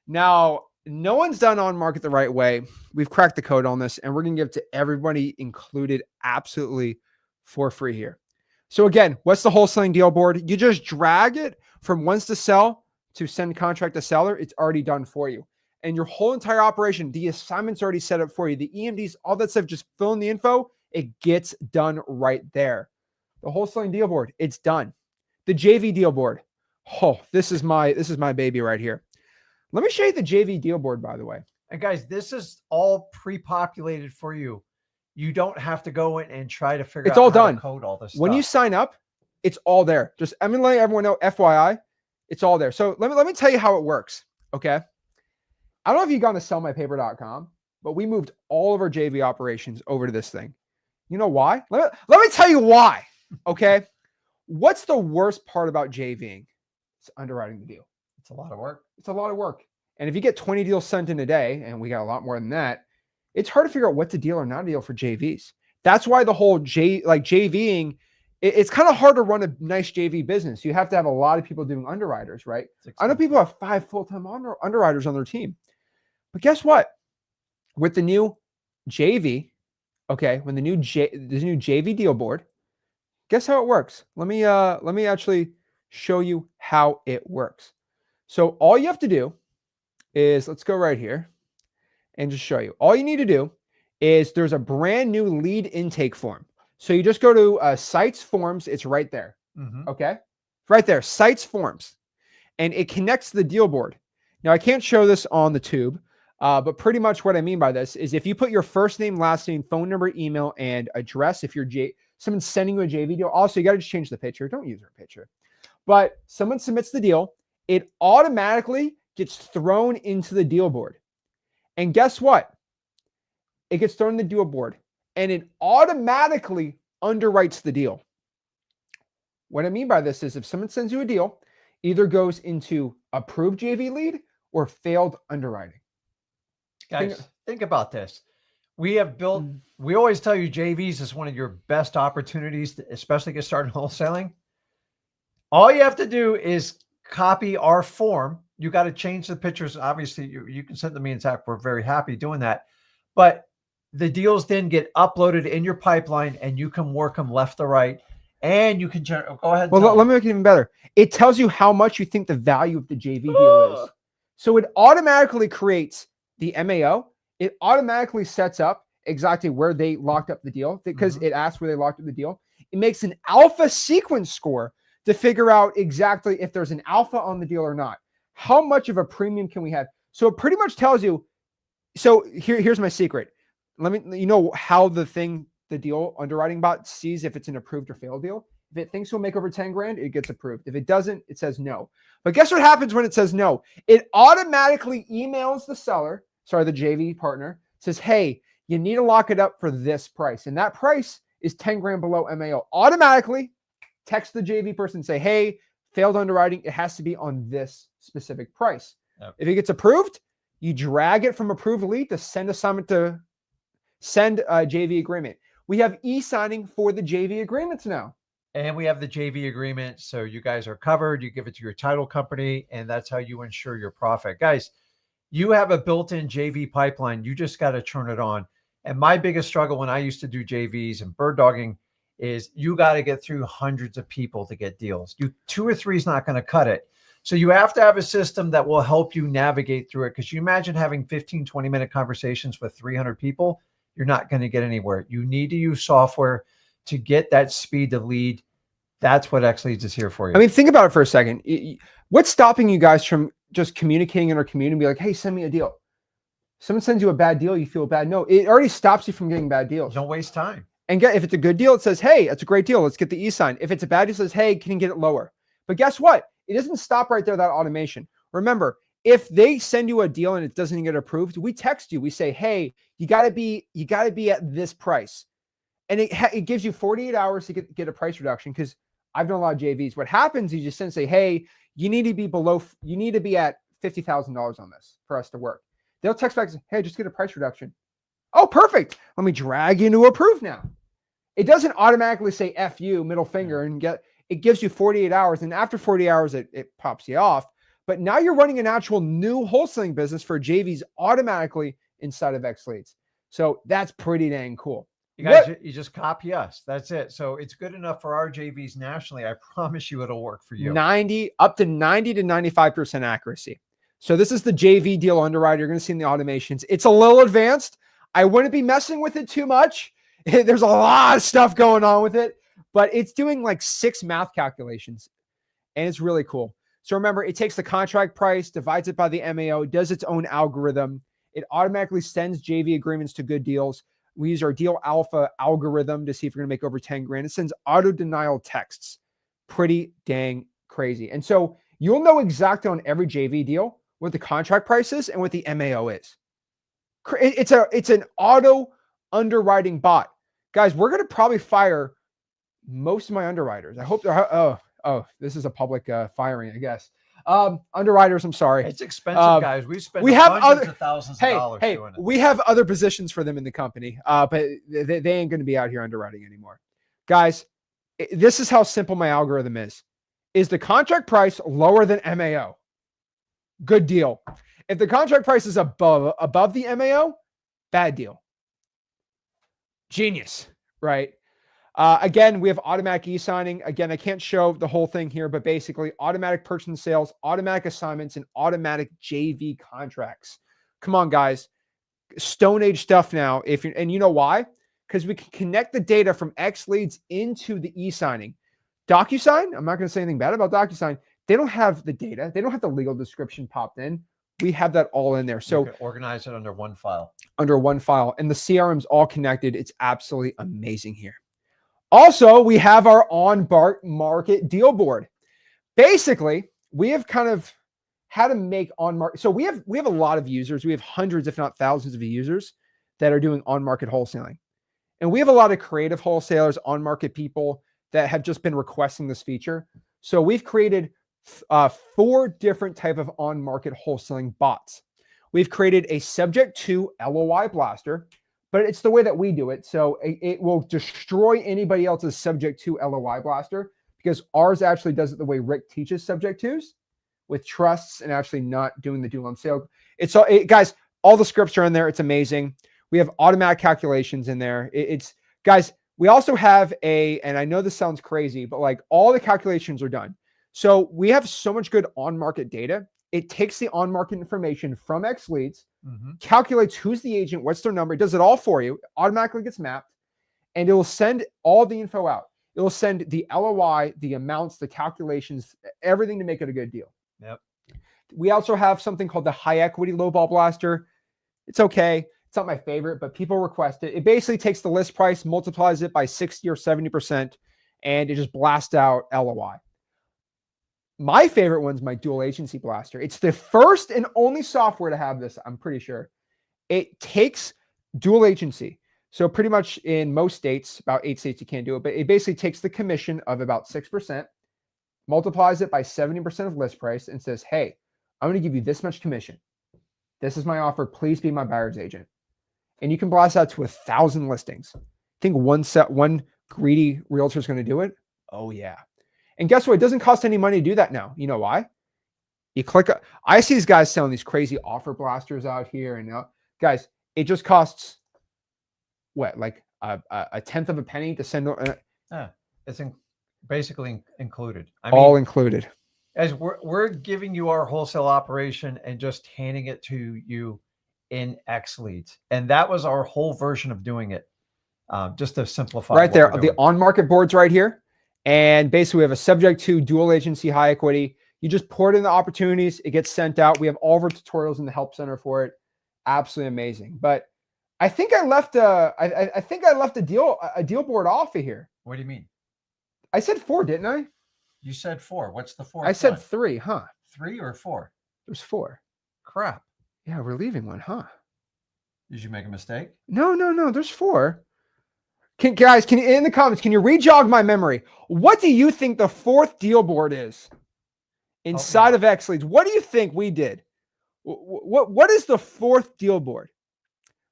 Now, no one's done on-market the right way. We've cracked the code on this, and we're going to give it to everybody included absolutely for free here. So again, what's the wholesaling deal board? You just drag it from wants to sell to send contract to seller. It's already done for you. And your whole entire operation, the assignment's already set up for you. The EMDs, all that stuff, just fill in the info. It gets done right there. The wholesaling deal board, it's done. The JV deal board. Oh, this is my baby right here. Let me show you the JV deal board, by the way. And guys, this is all pre-populated for you. You don't have to go in and try to figure out all how done. to code all this stuff. When you sign up, it's all there. Just I'm gonna let everyone know, FYI, it's all there. So let me tell you how it works. Okay. I don't know if you've gone to sellmypaper.com, but we moved all of our JV operations over to this thing. You know why? Let me tell you why. Okay. What's the worst part about JVing? It's underwriting the deal. It's a lot of work. It's a lot of work. And if you get 20 deals sent in a day, and we got a lot more than that, it's hard to figure out what's a deal or not a deal for JVs. That's why the whole JVing, it's kind of hard to run a nice JV business. You have to have a lot of people doing underwriters, right? I know people have 5 full-time underwriters on their team. But guess what? With the new JV, okay, when the new JV deal board, guess how it works? Let me actually show you how it works. So all you have to do is, let's go right here and just show you. All you need to do is there's a brand new lead intake form. So you just go to Sites Forms. It's right there. Okay. Right there. Sites Forms. And it connects to the deal board. Now I can't show this on the tube, but pretty much what I mean by this is if you put your first name, last name, phone number, email, and address, if you're someone's sending you a JV deal, also you got to just change the picture. Don't use her picture. But someone submits the deal, it automatically gets thrown into the deal board. And guess what? It gets thrown in the deal board and it automatically underwrites the deal. What I mean by this is if someone sends you a deal, either goes into approved JV lead or failed underwriting. Guys, think about this. We have built, we always tell you JVs is one of your best opportunities to especially get started wholesaling. All you have to do is copy our form. You got to change the pictures. Obviously, you can send them to me and Zach. We're very happy doing that. But The deals then get uploaded in your pipeline, and you can work them left to right, and you can generate. Go ahead. Well, let me make it even better. It tells you how much you think the value of the JV deal is. So it automatically creates the MAO. It automatically sets up exactly where they locked up the deal because it asks where they locked up the deal. It makes an alpha sequence score to figure out exactly if there's an alpha on the deal or not. How much of a premium can we have? So it pretty much tells you. So here's my secret. You know how the deal underwriting bot sees if it's an approved or failed deal. If it thinks we'll make over 10 grand, it gets approved. If it doesn't, it says no. But guess what happens when it says no? It automatically emails the seller, the JV partner, says, hey, you need to lock it up for this price. And that price is 10 grand below MAO. Automatically text the JV person, say, hey, failed underwriting. It has to be on this specific price. Yep. If it gets approved, you drag it from approved lead to send assignment to send a JV agreement. We have e-signing for the JV agreements now. And we have the JV agreement. So you guys are covered. You give it to your title company, and that's how you ensure your profit. Guys, you have a built-in JV pipeline. You just got to turn it on. And my biggest struggle when I used to do JVs and bird dogging is you got to get through hundreds of people to get deals. 2 or 3 is not going to cut it. So you have to have a system that will help you navigate through it. Because you imagine having 15, 20-minute conversations with 300 people, you're not going to get anywhere. You need to use software to get that speed to lead. That's what XLeads is here for you. I mean, think about it for a second. What's stopping you guys from just communicating in our community and be like, hey, send me a deal? Someone sends you a bad deal, you feel bad. No, it already stops you from getting bad deals. Don't waste time. And if it's a good deal, it says, hey, it's a great deal. Let's get the e-sign. If it's a bad deal, it says, hey, can you get it lower? But guess what? It doesn't stop right there, that automation. Remember, if they send you a deal and it doesn't get approved, we text you. We say, hey, you got to be at this price. And it gives you 48 hours to get a price reduction, because I've done a lot of JVs. What happens is you just say, hey, you need to be at $50,000 on this for us to work. They'll text back and say, hey, just get a price reduction. Oh, perfect. Let me drag you into approve now. It doesn't automatically say F you, middle finger, and it gives you 48 hours. And after 40 hours, it pops you off. But now you're running an actual new wholesaling business for JVs automatically inside of XLeads. So that's pretty dang cool. You guys, you just copy us. That's it. So it's good enough for our JVs nationally. I promise you it'll work for you. Up to 90 to 95% accuracy. So this is the JV deal underwriter. You're going to see in the automations. It's a little advanced. I wouldn't be messing with it too much. There's a lot of stuff going on with it, but it's doing like 6 math calculations, and it's really cool. So remember, it takes the contract price, divides it by the MAO, does its own algorithm. It automatically sends JV agreements to good deals. We use our deal alpha algorithm to see if you're going to make over 10 grand. It sends auto denial texts. Pretty dang crazy. And so you'll know exactly on every JV deal what the contract price is and what the MAO is. It's an auto underwriting bot. Guys, we're going to probably fire most of my underwriters. I hope they're, this is a public firing, I guess. Underwriters, I'm sorry. It's expensive, guys. We have hundreds of thousands of dollars doing it. We have other positions for them in the company, but they ain't going to be out here underwriting anymore. Guys, this is how simple my algorithm is. Is the contract price lower than MAO? Good deal. If the contract price is above the MAO, bad deal. Genius, right? Again, we have automatic e-signing. Again, I can't show the whole thing here, but basically automatic purchase and sales, automatic assignments, and automatic JV contracts. Come on, guys. Stone Age stuff now. And you know why? Because we can connect the data from XLeads into the e-signing. DocuSign, I'm not going to say anything bad about DocuSign. They don't have the data. They don't have the legal description popped in. We have that all in there. So organize it under one file. And the CRM's all connected. It's absolutely amazing here. Also, we have our on-market deal board. Basically, we have kind of how to make on-market. So we have a lot of users. We have hundreds, if not thousands of users that are doing on-market wholesaling. And we have a lot of creative wholesalers, on-market people that have just been requesting this feature. So we've created 4 different type of on-market wholesaling bots. We've created a subject to LOI blaster, but it's the way that we do it. So it will destroy anybody else's subject to LOI blaster, because ours actually does it the way Rick teaches subject twos, with trusts and actually not doing the deal on sale. Guys, all the scripts are in there. It's amazing. We have automatic calculations in there. It's guys, we also have and I know this sounds crazy, but like all the calculations are done. So we have so much good on-market data. It takes the on-market information from XLeads, calculates who's the agent, what's their number, it does it all for you, automatically gets mapped, and it will send all the info out. It will send the LOI, the amounts, the calculations, everything to make it a good deal. Yep. We also have something called the high equity lowball blaster. It's okay. It's not my favorite, but people request it. It basically takes the list price, multiplies it by 60 or 70%, and it just blasts out LOI. My favorite one's my dual agency blaster. It's the first and only software to have this, I'm pretty sure. It takes dual agency. So pretty much in most states, about 8 states you can't do it, but it basically takes the commission of about 6%, multiplies it by 70% of list price, and says, hey, I'm going to give you this much commission. This is my offer. Please be my buyer's agent. And you can blast out to 1,000 listings. Think one greedy realtor is going to do it? Oh, yeah. And guess what? It doesn't cost any money to do that now. You know why? You click. I see these guys selling these crazy offer blasters out here. And guys, it just costs what? Like a tenth of a penny to send. It's basically included. All included. As we're giving you our wholesale operation and just handing it to you in XLeads. And that was our whole version of doing it. Just to simplify. Right there, the on-market board's right here. And basically we have a subject to dual agency high equity. You just pour it in the opportunities. It gets sent out. We have all of our tutorials in the help center for it. Absolutely amazing. But I think I left a deal board off of here. What do you mean? I said 4, didn't I? You said 4. What's the 4th? I said 3, huh? 3 or 4? There's 4. Crap. Yeah, we're leaving one, huh? Did you make a mistake? No. There's 4. Guys, can you in the comments, can you re-jog my memory? What do you think the 4th deal board is inside of XLeads? What do you think we did? What is the 4th deal board?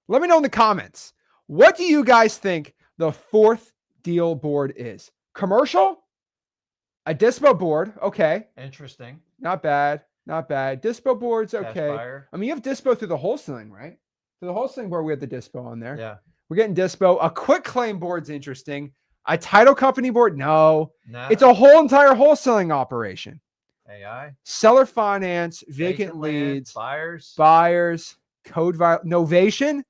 Let me know in the comments. What do you guys think the 4th deal board is? Commercial? A Dispo board. Okay. Interesting. Not bad. Dispo board's okay. I mean, you have Dispo through the wholesaling, right? Through the wholesaling board, we have the Dispo on there. Yeah. We're getting Dispo. A quick claim board's interesting. A title company board? No. It's a whole entire wholesaling operation. AI. Seller finance, vacant leads, buyers, code novation.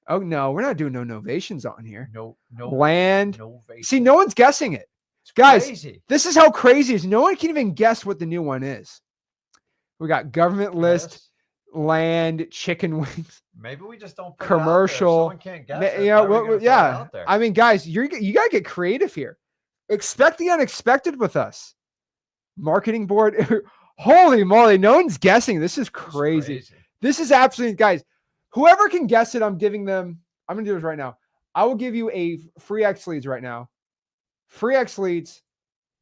Oh no, we're not doing no novations on here. No land. Novation. See, no one's guessing it. It's guys, crazy. This is how crazy it is. No one can even guess what the new one is. We got government list, land, chicken wings. Maybe we just don't put commercial. It out there. Someone can't guess. Yeah. I mean, guys, you gotta get creative here. Expect the unexpected with us. Marketing board. Holy moly, no one's guessing. This is crazy. This is absolutely, guys. Whoever can guess it, I'm giving them. I'm gonna do this right now. I will give you a free XLeads right now. Free XLeads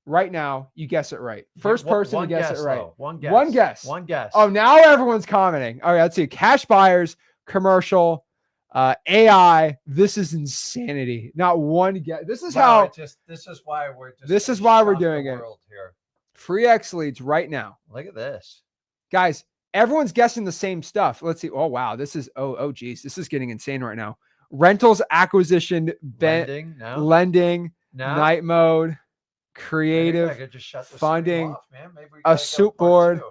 right now. You guess it right. First person to guess it right. One guess. One guess. Oh, now everyone's commenting. All right, let's see. Cash buyers, commercial, AI. This is insanity. Not one guess. This is how. This is why we're. This is why we're doing it. Here. Free XLeads right now. Look at this, guys. Everyone's guessing the same stuff. Let's see. Oh, wow. This is, oh, geez. This is getting insane right now. Rentals, acquisition, lending, night mode, creative, funding, a soup board.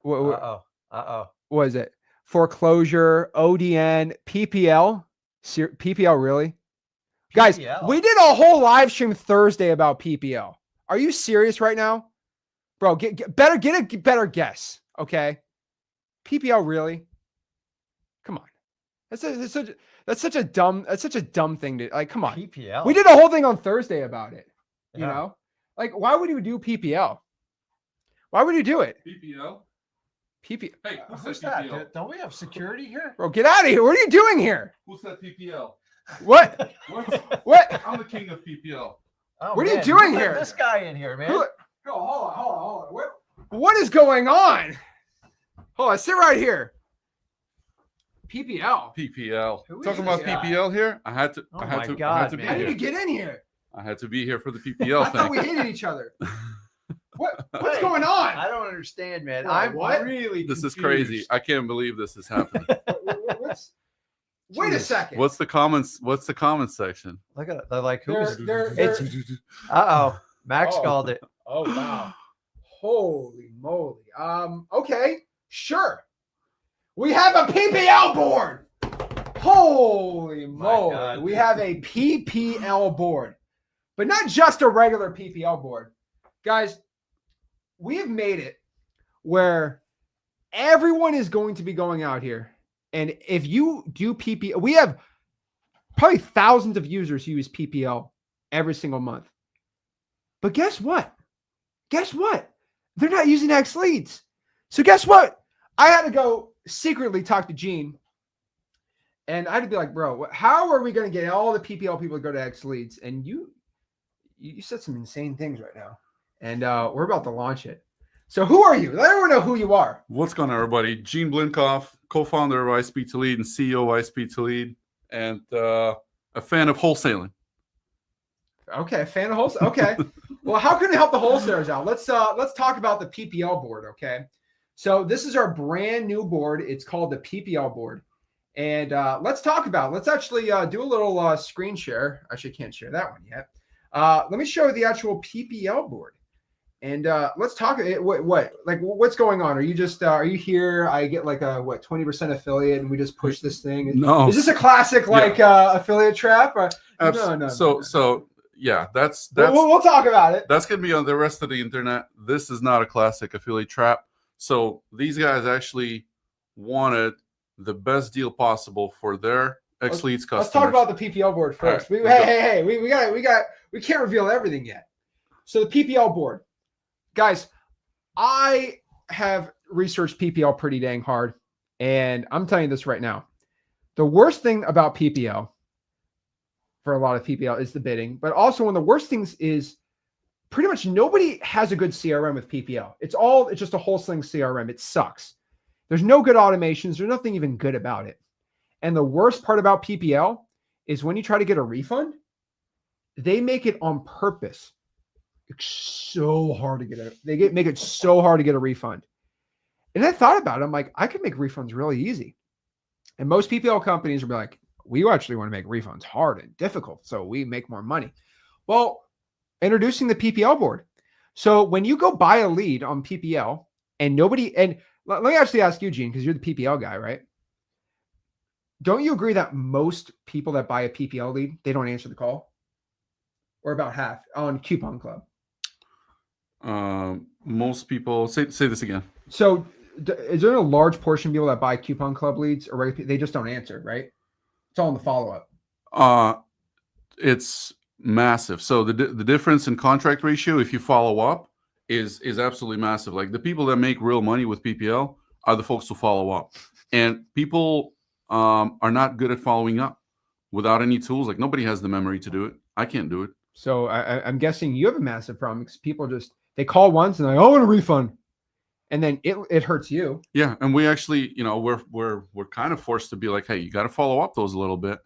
Uh-oh. What is it? Foreclosure, ODN, PPL. PPL, really? Guys, we did a whole live stream Thursday about PPL. Are you serious right now? Bro, get a better guess. Okay. PPL, really? Come on. That's such a dumb thing to, like, come on. PPL. We did a whole thing on Thursday about it. You know? Like, why would you do PPL? Why would you do it? PPL? Hey, who's that? Don't we have security here? Bro, get out of here. What are you doing here? Who's that PPL? What? What? I'm the king of PPL. Oh, what are you doing here? This guy in here, man. Hold on. What is going on? Hold on, sit right here. PPL. Talking about PPL here? I had to be How did you get in here? I had to be here for the PPL I thought we hated each other. What's going on? I don't understand, man. Well, I'm what? really This is confused. crazy. I can't believe this is happening. Wait a second. What's the comments? What's the comments section? Look at it. They're like, who's They're- Uh-oh. Max Oh. called it. Oh wow. Holy moly. Okay, sure. We have a PPL board. Holy moly. God. We have a PPL board. But not just a regular PPL board. Guys, we have made it where everyone is going to be going out here. And if you do PPL, we have probably thousands of users who use PPL every single month. But guess what? Guess what? They're not using XLeads. So guess what? I had to go secretly talk to Gene. And I had to be like, bro, how are we going to get all the PPL people to go to XLeads? And you said some insane things right now. And we're about to launch it. So who are you? Let everyone know who you are. What's going on, everybody? Gene Blinkoff, co-founder of iSpeed to Lead and CEO of iSpeed to Lead, and a fan of wholesaling. Okay, fan of wholesale. Okay. Well, how can we help the wholesalers out? Let's talk about the PPL board, okay? So this is our brand new board. It's called the PPL board. And let's talk about it. Let's actually do a little screen share. Actually, can't share that one yet. Let me show you the actual PPL board. And let's talk. What's going on? Are you just are you here? I get like a 20% affiliate, and we just push this thing. No, is this a classic affiliate trap? Or, no. So yeah, that's we'll talk about it. That's gonna be on the rest of the internet. This is not a classic affiliate trap. So these guys actually wanted the best deal possible for their XLeads customers. Let's talk about the PPL board first. Right, We can't reveal everything yet. So the PPL board. Guys, I have researched PPL pretty dang hard, and I'm telling you this right now. The worst thing about PPL, for a lot of PPL, is the bidding, but also one of the worst things is pretty much nobody has a good CRM with PPL. It's just a wholesaling CRM. It sucks. There's no good automations. There's nothing even good about it. And the worst part about PPL is when you try to get a refund, they make it on purpose. It's so hard to make it so hard to get a refund. And I thought about it. I'm like, I could make refunds really easy. And most PPL companies will be like, we actually want to make refunds hard and difficult, so we make more money. Well, introducing the PPL board. So when you go buy a lead on PPL and let me actually ask you, Gene, because you're the PPL guy, right? Don't you agree that most people that buy a PPL lead, they don't answer the call? Or about half on Coupon Club? Most people say this again. So is there a large portion of people that buy Coupon Club leads or they just don't answer, right? It's all in the follow-up. It's massive. So the difference in contract ratio, if you follow up, is absolutely massive. Like the people that make real money with PPL are the folks who follow up. And people are not good at following up without any tools. Like nobody has the memory to do it. I can't do it. So I'm guessing you have a massive problem because people they call once and I want a refund, and then it hurts you. Yeah, and we actually, we're kind of forced to be like, hey, you got to follow up those a little bit,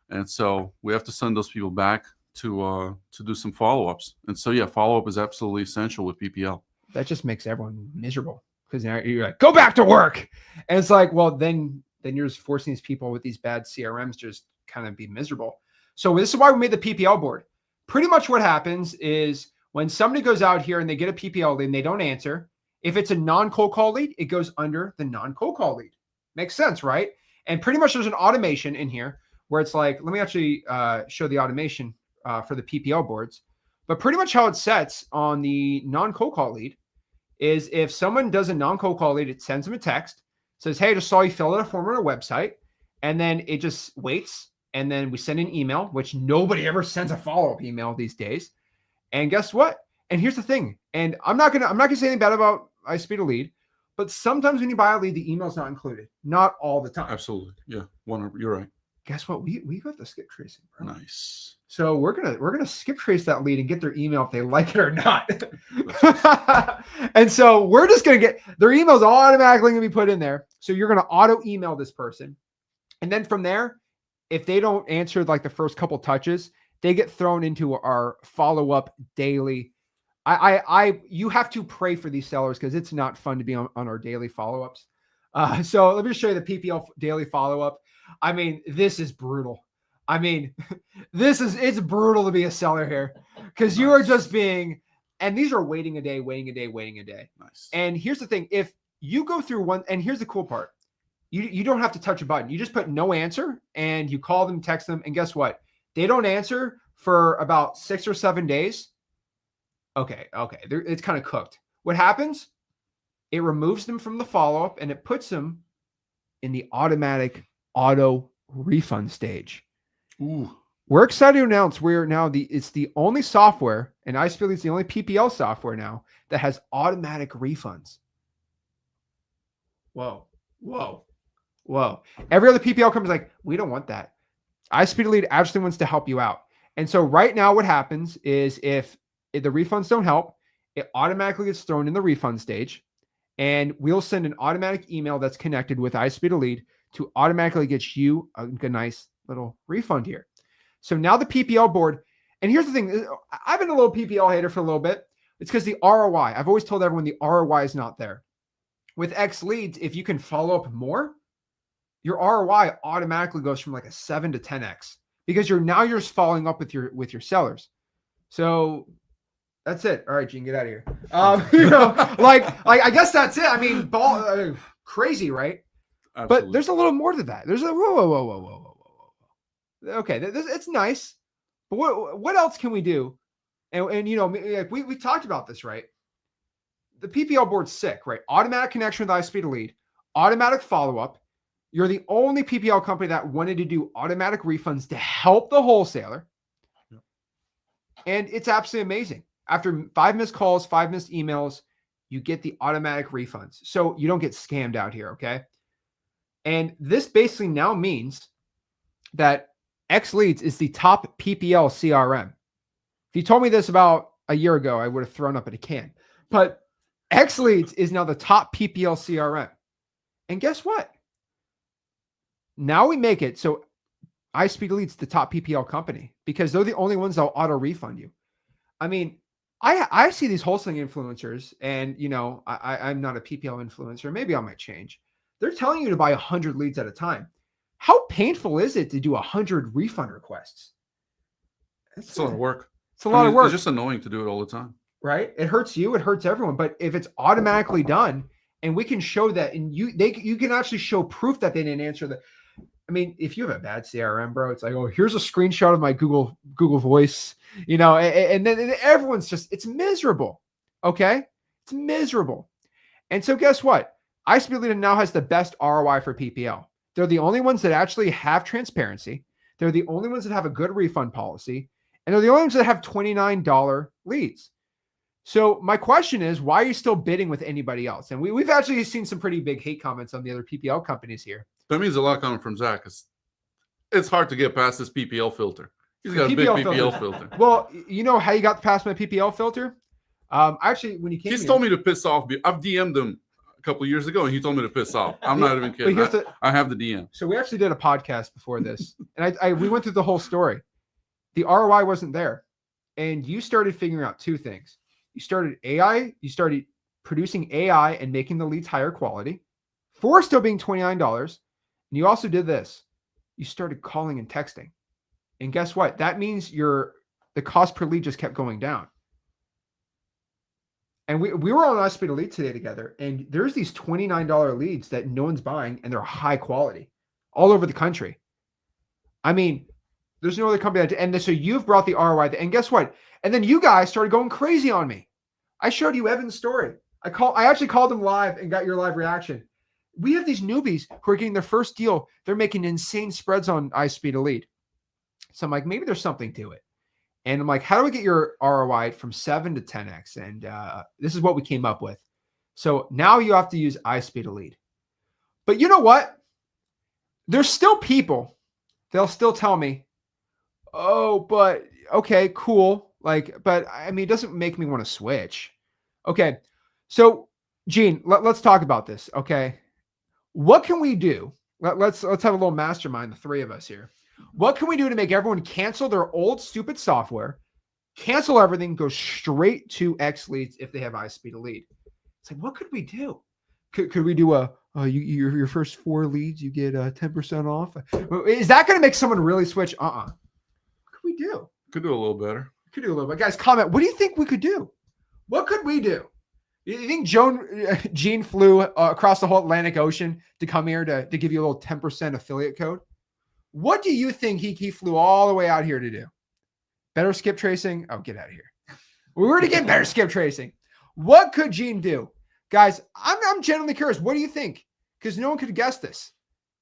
and so we have to send those people back to do some follow-ups. And so yeah, follow-up is absolutely essential with PPL. That just makes everyone miserable because now you're like, go back to work, and it's like, well, then you're just forcing these people with these bad CRMs just kind of be miserable. So this is why we made the PPL board. Pretty much what happens is when somebody goes out here and they get a PPL lead and they don't answer, if it's a non-cold call lead, it goes under the non-cold call lead. Makes sense, right? And pretty much there's an automation in here where it's like, let me actually show the automation for the PPL boards. But pretty much how it sets on the non-cold call lead is if someone does a non-cold call lead, it sends them a text, says, hey, I just saw you fill out a form on our website. And then it just waits. And then we send an email, which nobody ever sends a follow-up email these days. And guess what? And here's the thing. And I'm not gonna say anything bad about iSpeed a lead, but sometimes when you buy a lead, the email's not included. Not all the time. Absolutely. Yeah. You're right. Guess what? We got the skip tracing, bro. Nice. So we're gonna skip trace that lead and get their email if they like it or not. And so we're just gonna get their emails automatically gonna be put in there. So you're gonna auto email this person. And then from there, if they don't answer like the first couple touches, they get thrown into our follow-up daily You have to pray for these sellers because it's not fun to be on our daily follow-ups. So let me show you the PPL daily follow-up. I mean, this is brutal. I mean, it's brutal to be a seller here because you are just being, and these are waiting a day. Nice. And here's the thing. If you go through one, and here's the cool part. You don't have to touch a button. You just put no answer and you call them, text them. And guess what? They don't answer for about 6 or 7 days. Okay. It's kind of cooked. What happens? It removes them from the follow-up and it puts them in the automatic auto refund stage. Ooh. We're excited to announce it's the only software, and iSpeedLead is the only PPL software now that has automatic refunds. Whoa. Every other PPL company is like, we don't want that. iSpeedLead actually wants to help you out. And so right now what happens is if the refunds don't help, it automatically gets thrown in the refund stage. And we'll send an automatic email that's connected with iSpeedLead to automatically get you a nice little refund here. So now the PPL board, and here's the thing, I've been a little PPL hater for a little bit. It's because the ROI, I've always told everyone the ROI is not there. With XLeads, if you can follow up more, your ROI automatically goes from like a 7 to 10x because you're just following up with your sellers. So that's it. All right, Gene, get out of here. I guess that's it. I mean, crazy, right? Absolutely. But there's a little more to that. There's a whoa. Okay, it's nice, but what else can we do? And we talked about this, right? The PPL board's sick, right? Automatic connection with iSpeedLead, automatic follow-up. You're the only PPL company that wanted to do automatic refunds to help the wholesaler. Yep. And it's absolutely amazing. After 5 missed calls, 5 missed emails, you get the automatic refunds. So you don't get scammed out here, okay? And this basically now means that XLeads is the top PPL CRM. If you told me this about a year ago, I would have thrown up at a can. But XLeads is now the top PPL CRM. And guess what? Now we make it so iSpeedLead's the top PPL company because they're the only ones that'll auto refund you. I mean, I see these wholesaling influencers, and I'm not a PPL influencer. Maybe I might change. They're telling you to buy 100 leads at a time. How painful is it to do 100 refund requests? It's a lot of work. It's a lot of work. It's just annoying to do it all the time. Right? It hurts you. It hurts everyone. But if it's automatically done, and we can show that, and you can actually show proof that they didn't answer I mean, if you have a bad CRM, bro, it's like, oh, here's a screenshot of my Google Voice, and then everyone's it's miserable. Okay? It's miserable. And so guess what? iSpeedLead now has the best ROI for PPL. They're the only ones that actually have transparency. They're the only ones that have a good refund policy. And they're the only ones that have $29 leads. So my question is, why are you still bidding with anybody else? And we've actually seen some pretty big hate comments on the other PPL companies here. That means a lot coming from Zach. It's hard to get past this PPL filter. He's got a big PPL filter. Well, you know how you got past my PPL filter? Actually, when you came He's told me to piss off. I've DM'd him a couple of years ago, and he told me to piss off. I'm not even kidding. I have the DM. So we actually did a podcast before this, and we went through the whole story. The ROI wasn't there, and you started figuring out 2 things. You started AI. You started producing AI and making the leads higher quality for still being $29. And you also did this. You started calling and texting. And guess what? That means the cost per lead just kept going down. And we were on iSpeedLead today together, and there's these $29 leads that no one's buying, and they're high quality all over the country. I mean, there's no other company and so you've brought the ROI, and guess what? And then you guys started going crazy on me. I showed you Evan's story. I actually called him live and got your live reaction. We have these newbies who are getting their first deal. They're making insane spreads on iSpeedLead. So I'm like, maybe there's something to it. And I'm like, how do we get your ROI from 7 to 10x? And this is what we came up with. So now you have to use iSpeedLead. But you know what? There's still people, they'll still tell me, oh, but okay, cool. But I mean, it doesn't make me want to switch. Okay. So Gene, let's talk about this. Okay. What can we do? Let's have a little mastermind, the 3 of us here. What can we do to make everyone cancel their old stupid software, cancel everything, go straight to XLeads if they have iSpeed to lead. It's like, what could we do? Could we do your first 4 leads, you get 10% off? Is that going to make someone really switch? What could we do? Could do a little better. Could do a little bit. Guys, comment. What do you think we could do? What could we do? You think Gene flew across the whole Atlantic Ocean to come here to give you a little 10% affiliate code? What do you think he flew all the way out here to do? Better skip tracing? Oh, get out of here. We were to get better skip tracing. What could Gene do? Guys, I'm genuinely curious. What do you think? Because no one could guess this.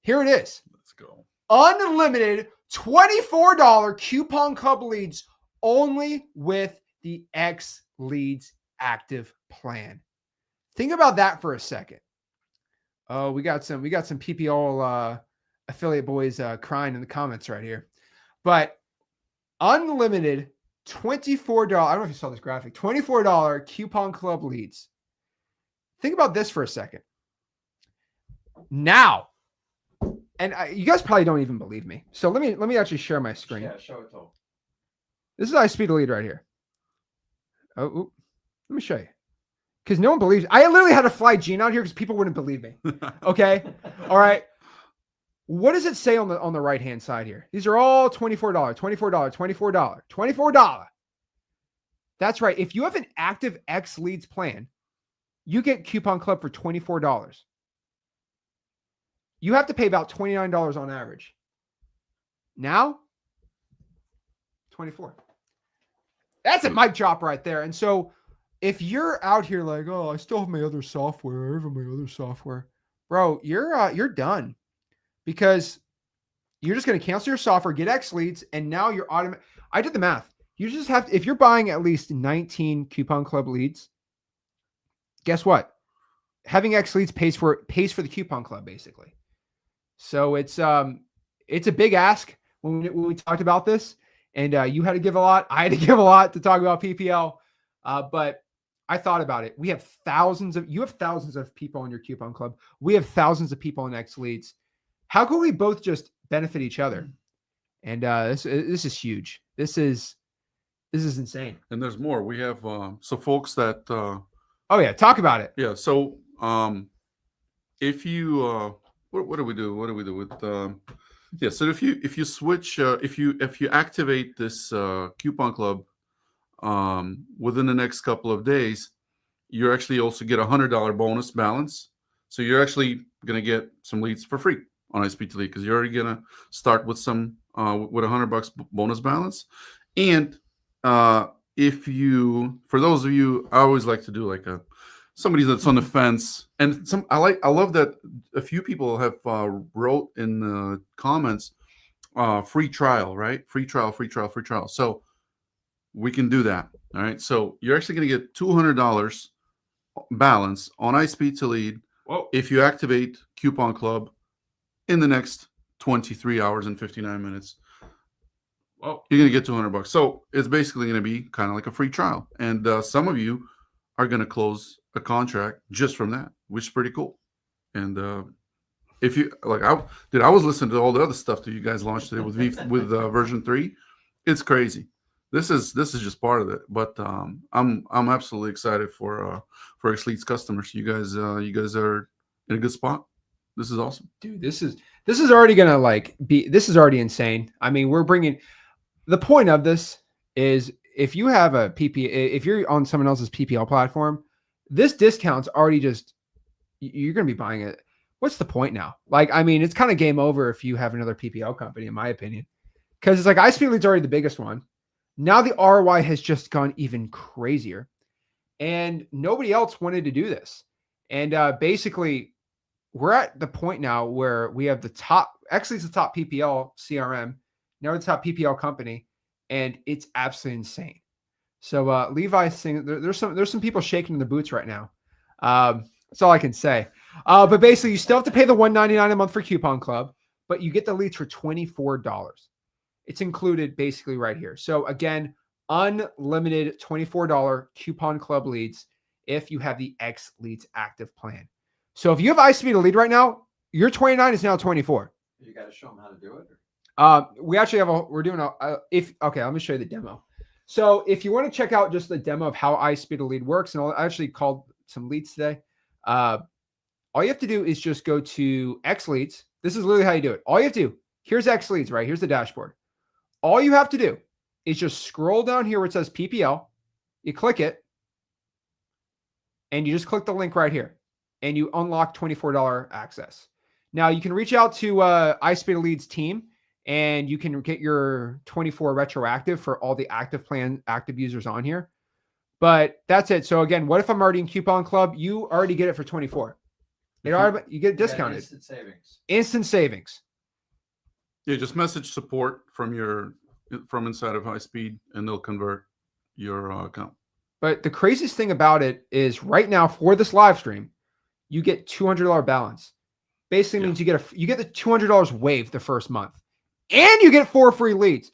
Here it is. Let's go. Unlimited $24 coupon club leads only with the XLeads active plan. Think about that for a second. Oh, we got some PPL affiliate boys crying in the comments right here. But unlimited $24. I don't know if you saw this graphic. $24 coupon club leads. Think about this for a second. Now, and you guys probably don't even believe me. So let me actually share my screen. Yeah, show it to them. This is iSpeed to lead right here. Oh, let me show you. Because no one believes. I literally had to fly Gene out here because people wouldn't believe me. Okay. All right. What does it say on the right hand side here? These are all $24, $24, $24, $24. That's right. If you have an active XLeads plan, you get coupon club for $24. You have to pay about $29 on average. Now, 24. That's a mic drop right there. And so if you're out here like, oh, I still have my other software, I have my other software, bro, you're done, because you're just going to cancel your software, get XLeads, and now you're automatic. I did the math. You just have to, if you're buying at least 19 coupon club leads, guess what? Having XLeads pays for the coupon club, basically. So it's a big ask when we talked about this, and you had to give a lot. I had to give a lot to talk about PPL, but I thought about it. You have thousands of people in your coupon club. We have thousands of people in XLeads. How can we both just benefit each other? And this is huge. This is insane. And there's more. We have so folks that oh yeah, talk about it. yeah. So if you what do we do? What do we do with yeah? So if you switch if you activate this coupon club within the next couple of days, you actually also get $100 bonus balance. So you're actually gonna get some leads for free on iSpeed to Lead, because you're already gonna start with some with $100 bonus balance. And if you, for those of you, I always like to do like somebody that's on the fence, and I love that a few people have wrote in the comments free trial, right? Free trial. So we can do that. All right. So you're actually going to get $200 balance on iSpeed to Lead if you activate Coupon Club in the next 23 hours and 59 minutes. Well, you're going to get $200. So it's basically going to be kind of like a free trial. And some of you are going to close a contract just from that, which is pretty cool. And if you like, I was listening to all the other stuff that you guys launched today with version 3. It's crazy. This is just part of it. But I'm absolutely excited for XLeads customers. You guys are in a good spot. This is awesome, dude. This is already gonna this is already insane. I mean, we're bringing, the point of this is, if you have a if you're on someone else's PPL platform, this discount's already you're going to be buying it. What's the point now? Like, I mean, it's kind of game over if you have another PPL company, in my opinion, because it's like iSpeed Lead's already the biggest one. Now the ROI has just gone even crazier, and nobody else wanted to do this. And basically, we're at the point now where we have the top, actually it's the top PPL CRM. Now we're the top PPL company, and it's absolutely insane. So Levi's saying there's some people shaking in the boots right now. That's all I can say. But basically, you still have to pay the $199 a month for Coupon Club, but you get the leads for $24. It's included basically right here. So again, unlimited $24 Coupon Club leads if you have the XLeads active plan. So if you have iSpeed to Lead right now, your 29 is now 24. You got to show them how to do it. We actually have we're doing okay, let me show you the demo. So if you want to check out just the demo of how iSpeed a lead works, and I actually called some leads today. All you have to do is just go to XLeads. This is literally how you do it. All you have to do, here's XLeads, right? Here's the dashboard. All you have to do is just scroll down here where it says PPL. You click it, and you just click the link right here, and you unlock $24 access. Now, you can reach out to iSpeed Leads team, and you can get your 24 retroactive for all the active users on here. But that's it. So again, what if I'm already in Coupon Club? You already get it for 24. You get it discounted. Instant savings. Instant savings. Yeah, just message support from inside of iSpeed, and they'll convert your account. But the craziest thing about it is right now for this live stream, you get $200 balance. Basically means you get the $200 waived the first month, and you get 4 free leads.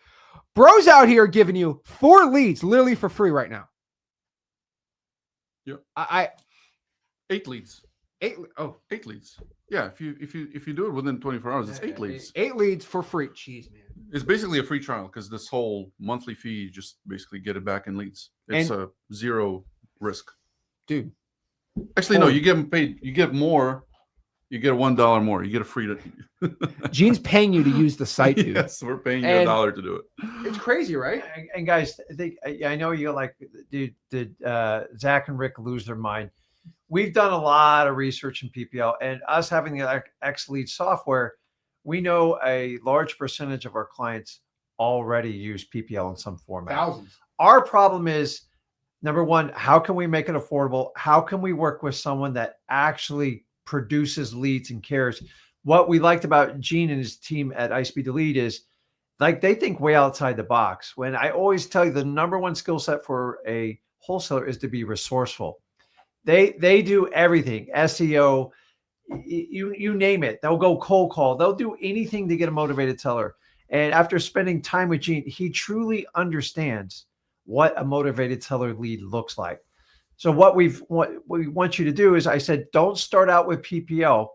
Bro's out here giving you 4 leads literally for free right now. Yeah, 8 leads. 8 leads. Yeah, if you do it within 24 hours, it's 8 leads. 8 leads for free. Jeez, man. It's basically a free trial because this whole monthly fee, you just basically get it back in leads. It's a zero risk. Dude. Actually, no, you get them paid. You get more. You get $1 more. You get a free. Gene's paying you to use the site, dude. Yes, we're paying you $1 to do it. It's crazy, right? And guys, I know you're like, dude, did Zach and Rick lose their mind? We've done a lot of research in PPL, and us having the XLeads software, we know a large percentage of our clients already use PPL in some format. Thousands. Our problem is, number one, how can we make it affordable? How can we work with someone that actually produces leads and cares? What we liked about Gene and his team at iSpeed to Lead is like they think way outside the box. When I always tell you the number one skill set for a wholesaler is to be resourceful. They do everything, SEO, you name it. They'll go cold call. They'll do anything to get a motivated seller. And after spending time with Gene, he truly understands what a motivated seller lead looks like. So what we want you to do is, I said, don't start out with PPL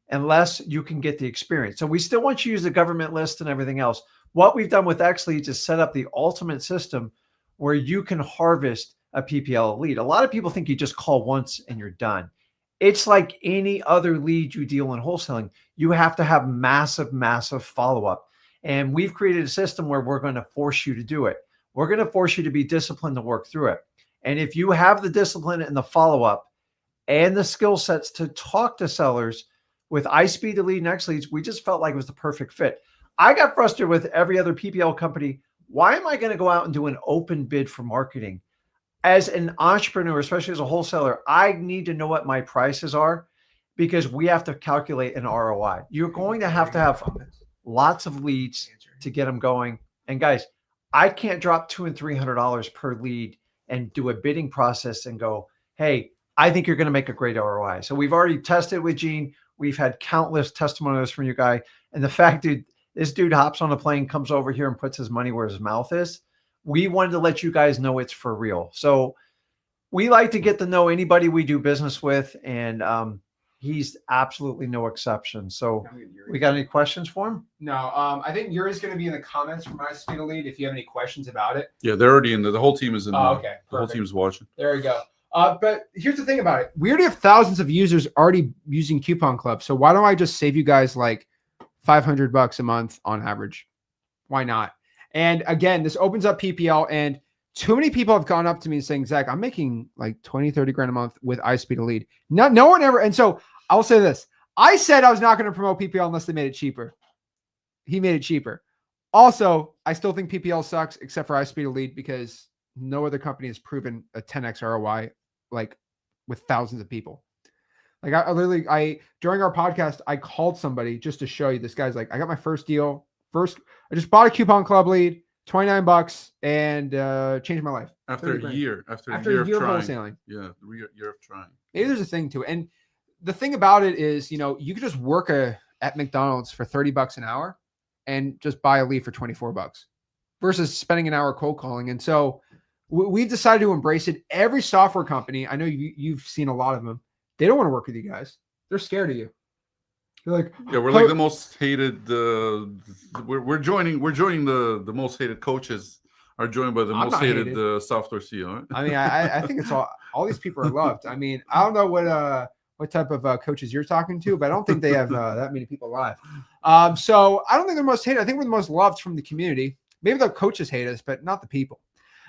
unless you can get the experience. So we still want you to use the government list and everything else. What we've done with XLeads is set up the ultimate system where you can harvest a PPL lead. A lot of people think you just call once and you're done. It's like any other lead you deal in wholesaling. You have to have massive, massive follow-up. And we've created a system where we're going to force you to do it. We're going to force you to be disciplined to work through it. And if you have the discipline and the follow-up and the skill sets to talk to sellers with iSpeed to Lead and XLeads, we just felt like it was the perfect fit. I got frustrated with every other PPL company. Why am I going to go out and do an open bid for marketing? As an entrepreneur, especially as a wholesaler, I need to know what my prices are because we have to calculate an ROI. You're going to have lots of leads to get them going. And guys, I can't drop $200 and $300 per lead and do a bidding process and go, hey, I think you're going to make a great ROI. So we've already tested with Gene. We've had countless testimonials from you guys. And the fact, dude, this dude hops on a plane, comes over here and puts his money where his mouth is. We wanted to let you guys know it's for real. So we like to get to know anybody we do business with, and he's absolutely no exception. So we got any questions for him? No, I think Yuri's going to be in the comments for my speed of lead if you have any questions about it. Yeah, they're already in there. The whole team is in there. Okay, the whole team's watching. There we go. But here's the thing about it. We already have thousands of users already using Coupon Club. So why don't I just save you guys like $500 a month on average? Why not? And again, this opens up PPL, and too many people have gone up to me saying, Zach, I'm making like 20, 30 grand a month with iSpeed to Lead. No one ever. And so I'll say this. I said I was not going to promote PPL unless they made it cheaper. He made it cheaper. Also, I still think PPL sucks except for iSpeed to Lead because no other company has proven a 10x ROI like with thousands of people. Like I literally, during our podcast, I called somebody just to show you. This guy's like, I got my first deal. I just bought a Coupon Club lead, $29, and changed my life. After a year of wholesaling. Yeah, year of trying. Maybe there's a thing to it. And the thing about it is, you know, you could just work at McDonald's for $30 an hour and just buy a lead for $24 versus spending an hour cold calling. And so we've decided to embrace it. Every software company, I know you've seen a lot of them, they don't want to work with you guys. They're scared of you. They're like, yeah, we're like the most hated. We're joining the most hated coaches are joined by the I'm most not hated hated. software CEO. I mean, I think it's all these people are loved. I mean, I don't know what type of coaches you're talking to, but I don't think they have that many people live. So I don't think they're most hated. I think we're the most loved from the community. Maybe the coaches hate us, but not the people.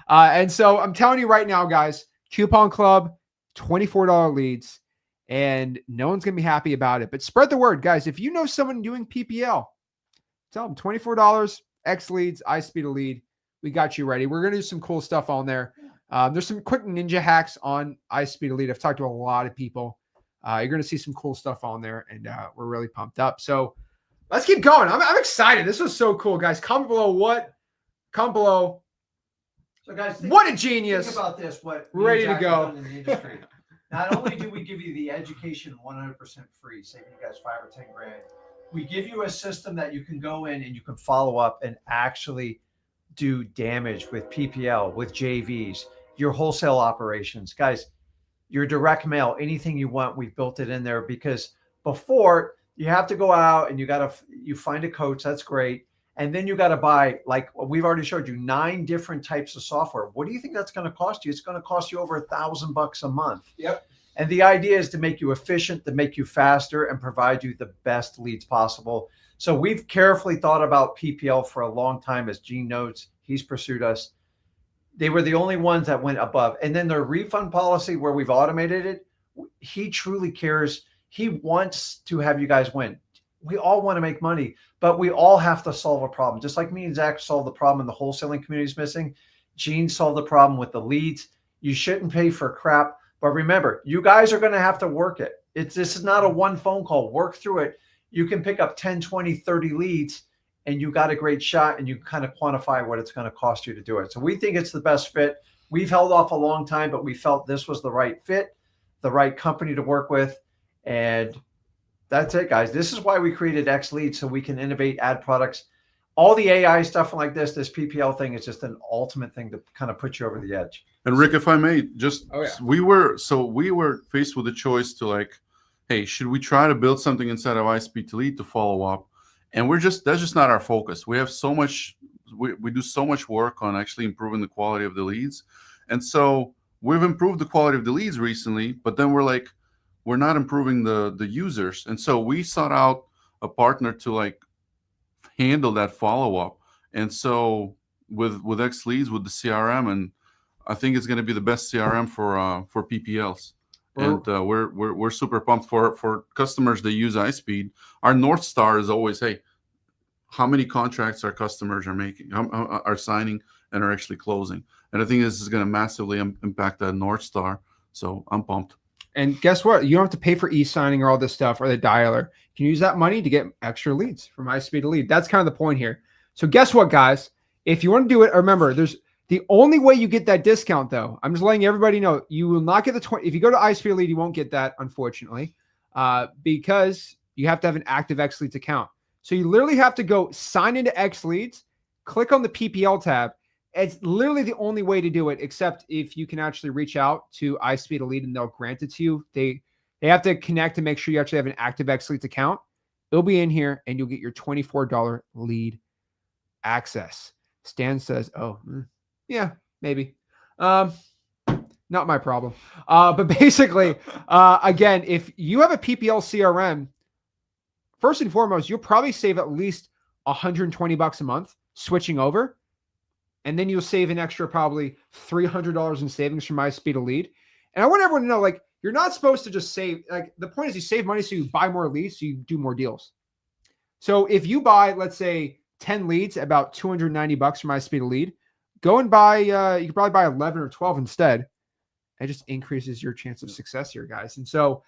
And so I'm telling you right now, guys, coupon club, $24 leads, and no one's gonna be happy about it. But spread the word, guys. If you know someone doing PPL, tell them $24 X leads, I speed a lead. We got you ready. We're gonna do some cool stuff on there. There's some quick ninja hacks on I speed a lead. I've talked to a lot of people. You're gonna see some cool stuff on there, and we're really pumped up. So let's keep going. I'm excited. This was so cool, guys. Comment below comment below. So guys, What a genius. Think about this. What We're ready to Zach have go. done in the industry. Not only do we give you the education 100% free, saving you guys 5 or 10 grand, we give you a system that you can go in and you can follow up and actually do damage with PPL, with JVs, your wholesale operations. Guys, your direct mail, anything you want, we've built it in there, because before you have to go out and you find a coach, that's great. And then you got to buy, like we've already showed you, 9 different types of software. What do you think that's going to cost you? It's going to cost you over $1,000 a month. Yep. And the idea is to make you efficient, to make you faster, and provide you the best leads possible. So we've carefully thought about PPL for a long time. As Gene notes, he's pursued us. They were the only ones that went above. And then their refund policy, where we've automated it, he truly cares. He wants to have you guys win. We all want to make money, but we all have to solve a problem. Just like me and Zach solved the problem the wholesaling community is missing, Gene solved the problem with the leads. You shouldn't pay for crap. But remember, you guys are going to have to work it. This is not a one phone call. Work through it. You can pick up 10, 20, 30 leads, and you got a great shot, and you kind of quantify what it's going to cost you to do it. So we think it's the best fit. We've held off a long time, but we felt this was the right fit, the right company to work with. And that's it, guys. This is why we created XLeads, so we can innovate, add products. All the AI stuff like this PPL thing is just an ultimate thing to kind of put you over the edge. And Rick, if I may, just Oh, yeah. we were faced with a choice to, like, hey, should we try to build something inside of iSpeed to lead to follow up? And that's just not our focus. We have so much, we do so much work on actually improving the quality of the leads. And so we've improved the quality of the leads recently, but then we're not improving the users. And so we sought out a partner to, like, handle that follow-up. And so with XLeads, with the CRM, and I think it's going to be the best CRM for PPLs. And we're super pumped for customers that use iSpeed. Our North Star is always, hey, how many contracts our customers are making, are signing, and are actually closing. And I think this is going to massively impact that North Star. So I'm pumped. And guess what? You don't have to pay for e-signing or all this stuff or the dialer. You can use that money to get extra leads from iSpeed to lead. That's kind of the point here. So guess what, guys? If you want to do it, remember, there's the only way you get that discount, though. I'm just letting everybody know, you will not get the 20. If you go to iSpeed to lead, you won't get that, unfortunately, because you have to have an active XLeads account. So you literally have to go sign into XLeads, click on the PPL tab. It's literally the only way to do it, except if you can actually reach out to iSpeed Elite and they'll grant it to you. They have to connect to make sure you actually have an active XLeads account. It'll be in here, and you'll get your $24 lead access. Stan says, oh, yeah, maybe. Not my problem. But basically, again, if you have a PPL CRM, first and foremost, you'll probably save at least $120 a month switching over. And then you'll save an extra probably $300 in savings from iSpeed to lead. And I want everyone to know, like, you're not supposed to just save. Like, the point is you save money so you buy more leads, so you do more deals. So if you buy, let's say, 10 leads, about $290 from iSpeed to lead, go and buy, you can probably buy 11 or 12 instead. It just increases your chance of success here, guys. And so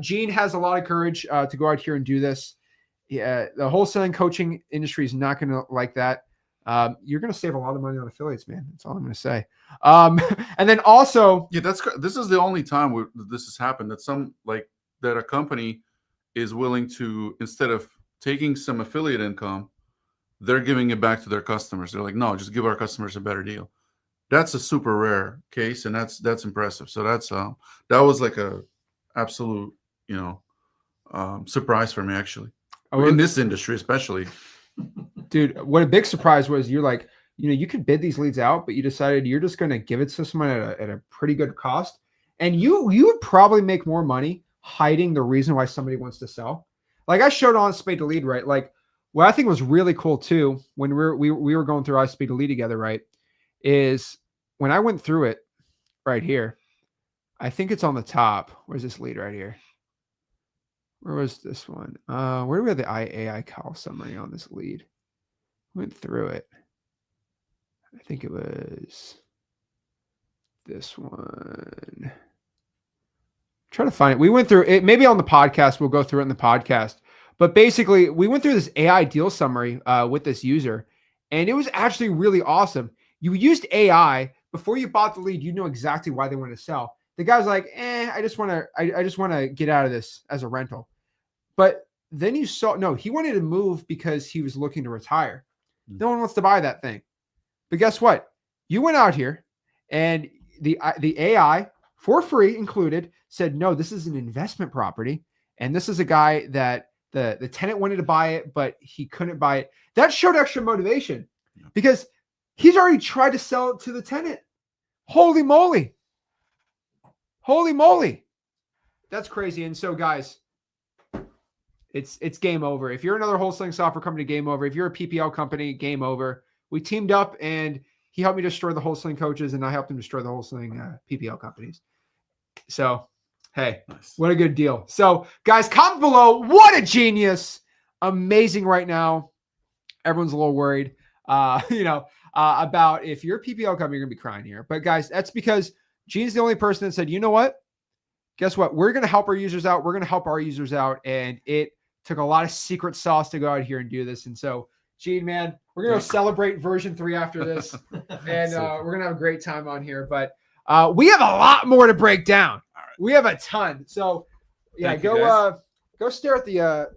Gene has a lot of courage to go out here and do this. Yeah, the wholesaling coaching industry is not going to like that. You're going to save a lot of money on affiliates, man. That's all I'm going to say. And then also, yeah, this is the only time where this has happened, that a company is willing to, instead of taking some affiliate income, they're giving it back to their customers. They're like, no, just give our customers a better deal. That's a super rare case, and that's impressive. So that was like a absolute, surprise for me, actually, in this industry, especially. Dude, what a big surprise was, you're like, you could bid these leads out, but you decided you're just going to give it to someone at a pretty good cost. And you would probably make more money hiding the reason why somebody wants to sell. Like I showed on Spade to Lead, right? Like what I think was really cool too, when we were going through Spade to Lead together, right? Is when I went through it right here, I think it's on the top. Where's this lead right here? Where was this one? Where do we have the AI call summary on this lead? Went through it. I think it was this one. Try to find it. We went through it. Maybe on the podcast, we'll go through it in the podcast. But basically, we went through this AI deal summary with this user, and it was actually really awesome. You used AI before you bought the lead. You know exactly why they want to sell. The guy's like, I just want to get out of this as a rental. But then you saw, no, he wanted to move because he was looking to retire. No one wants to buy that thing. But guess what? You went out here and the AI for free included said, no, this is an investment property. And this is a guy that the tenant wanted to buy it, but he couldn't buy it. That showed extra motivation because he's already tried to sell it to the tenant. Holy moly. Holy moly. That's crazy. And so guys, it's game over. If you're another wholesaling software company, game over. If you're a PPL company, game over. We teamed up and he helped me destroy the wholesaling coaches and I helped him destroy the wholesaling PPL companies. So, hey, nice. What a good deal. So guys, comment below. What a genius. Amazing right now. Everyone's a little worried, about if you're a PPL company, you're gonna be crying here. But guys, that's because Gene's the only person that said, you know what? Guess what? We're going to help our users out. We're going to help our users out. And it took a lot of secret sauce to go out here and do this. And so, Gene, man, we're going to celebrate version 3 after this. And we're going to have a great time on here. But we have a lot more to break down. All right. We have a ton. So, yeah, go stare at the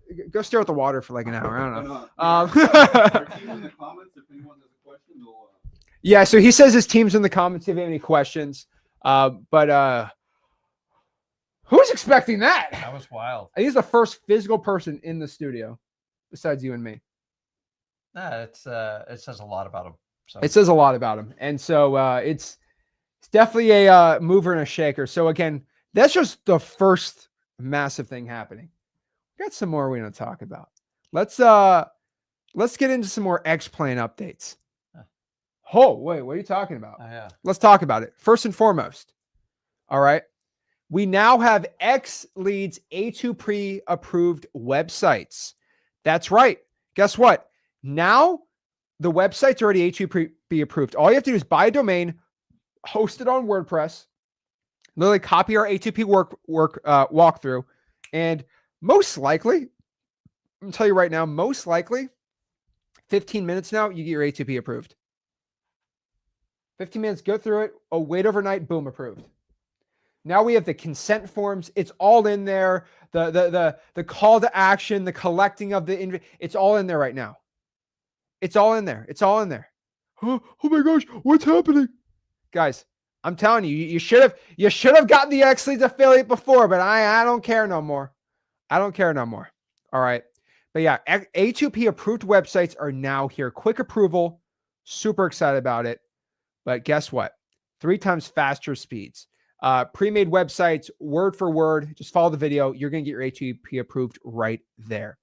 water for like an hour. I don't know. Our team in the comments, if anyone has a question, yeah, so he says his team's in the comments if you have any questions. But who's expecting that? That was wild. He's the first physical person in the studio besides you and me. Nah, it says a lot about him. So. It says a lot about him. And so it's definitely a mover and a shaker. So again, that's just the first massive thing happening. We got some more we're going to talk about. Let's get into some more X-Plane updates. Oh, wait, what are you talking about? Oh, yeah. Let's talk about it. First and foremost, all right, we now have XLeads A2 pre-approved websites. That's right. Guess what? Now the website's already A2 pre-approved. All you have to do is buy a domain, host it on WordPress, literally copy our A2P walkthrough, and most likely, I'm going to tell you right now, most likely, 15 minutes now, you get your A2P approved. 15 minutes, go through it. Oh, wait overnight, boom, approved. Now we have the consent forms. It's all in there. The call to action, the collecting of the, it's all in there right now. It's all in there. It's all in there. Oh my gosh, what's happening? Guys, I'm telling you, you should have gotten the XLeads affiliate before, but I don't care no more. I don't care no more. All right. But yeah, A2P approved websites are now here. Quick approval. Super excited about it. But guess what? 3 times faster speeds. Pre-made websites, word for word. Just follow the video. You're going to get your A2P approved right there.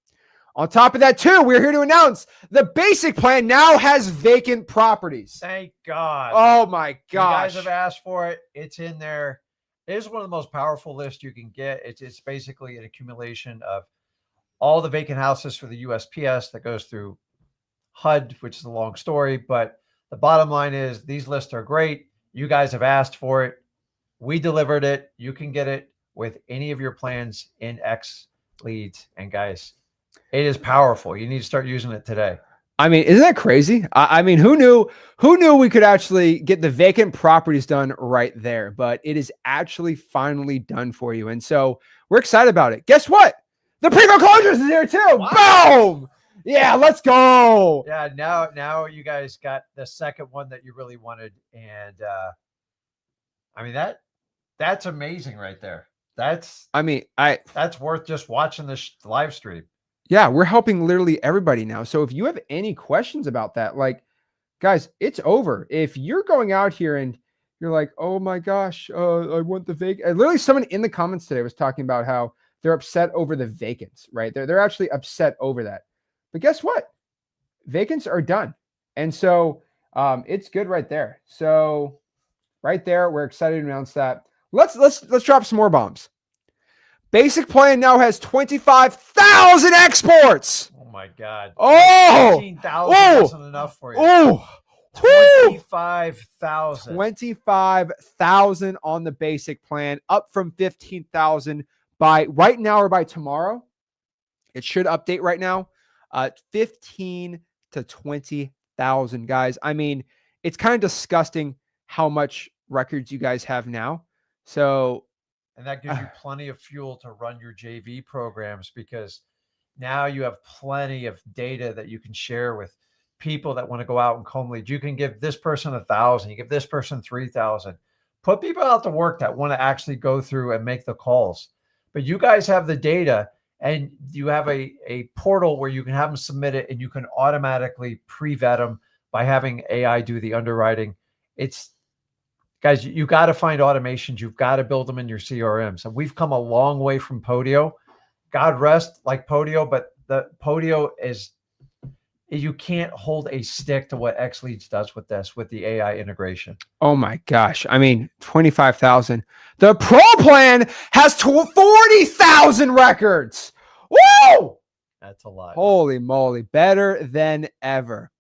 On top of that, too, we're here to announce the basic plan now has vacant properties. Thank God. Oh, my gosh. You guys have asked for it. It's in there. It is one of the most powerful lists you can get. It's basically an accumulation of all the vacant houses for the USPS that goes through HUD, which is a long story. But the bottom line is these lists are great. You guys have asked for it. We delivered it. You can get it with any of your plans in XLeads. And guys, it is powerful. You need to start using it today. I mean, isn't that crazy? I mean, who knew we could actually get the vacant properties done right there, but it is actually finally done for you. And so we're excited about it. Guess what? The pre-foreclosures is here too. Wow. Boom. Yeah, let's go. Yeah. Now you guys got the second one that you really wanted. And I mean, that's amazing right there. That's worth just watching the live stream. Yeah, we're helping literally everybody now. So if you have any questions about that, like, guys, it's over. If you're going out here and you're like, oh my gosh, I want the vacant. Literally, someone in the comments today was talking about how they're upset over the vacants, right? They're actually upset over that. But guess what? Vacants are done. And so it's good right there. So right there, we're excited to announce that. Let's drop some more bombs. Basic plan now has 25,000 exports. Oh my God. Oh, 15,000 wasn't enough for you. Oh, 25,000. 25,000 on the basic plan, up from 15,000 by right now or by tomorrow. It should update right now. 15 to 20,000, guys. I mean, it's kind of disgusting how much records you guys have now. So, and that gives you plenty of fuel to run your JV programs, because now you have plenty of data that you can share with people that want to go out and comb leads. You can give this person 1,000, you give this person 3,000. Put people out to work that want to actually go through and make the calls. But you guys have the data, and you have a portal where you can have them submit it, and you can automatically pre-vet them by having AI do the underwriting. Guys, you got to find automations. You've got to build them in your CRMs. And we've come a long way from Podio. God rest like Podio, but the Podio is, you can't hold a stick to what XLeads does with this, with the AI integration. Oh my gosh. I mean, 25,000. The Pro plan has 40,000 records. Woo! That's a lot. Holy moly. Better than ever.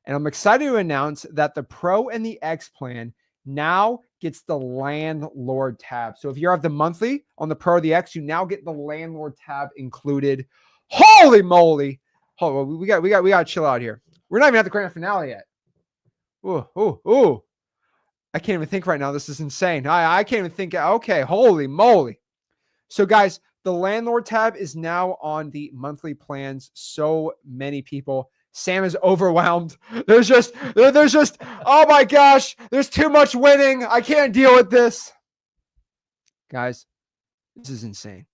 And I'm excited to announce that the Pro and the X plan now gets the landlord tab. So if you have the monthly on the Pro or the X, you now get the landlord tab included. Holy moly. Hold on, we got to chill out here. We're not even at the grand finale yet. Ooh. I can't even think right now. This is insane. I can't even think. Okay, holy moly. So guys, the landlord tab is now on the monthly plans. So many people. Sam is overwhelmed. There's just, oh my gosh, there's too much winning. I can't deal with this. Guys, this is insane.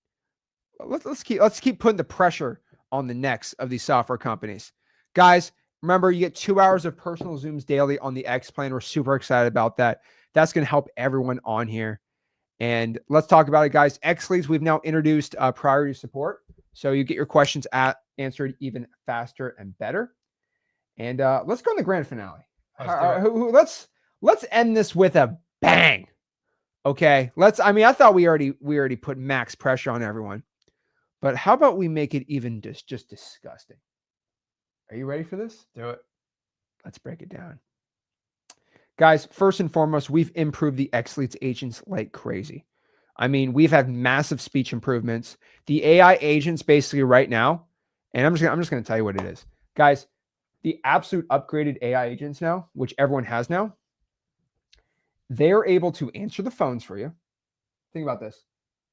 Let's keep putting the pressure on the necks of these software companies. Guys, remember, you get 2 hours of personal Zooms daily on the X plan. We're super excited about that. That's going to help everyone on here. And let's talk about it, guys. XLeads, we've now introduced priority support. So you get your questions answered even faster and better. And let's go in the grand finale. Let's end this with a bang. Okay. I thought we already put max pressure on everyone. But how about we make it even just disgusting? Are you ready for this? Do it. Let's break it down. Guys, first and foremost, we've improved the XLeads agents like crazy. I mean, we've had massive speech improvements. The AI agents basically right now, and I'm just going to tell you what it is. Guys, the absolute upgraded AI agents now, which everyone has now, they're able to answer the phones for you. Think about this.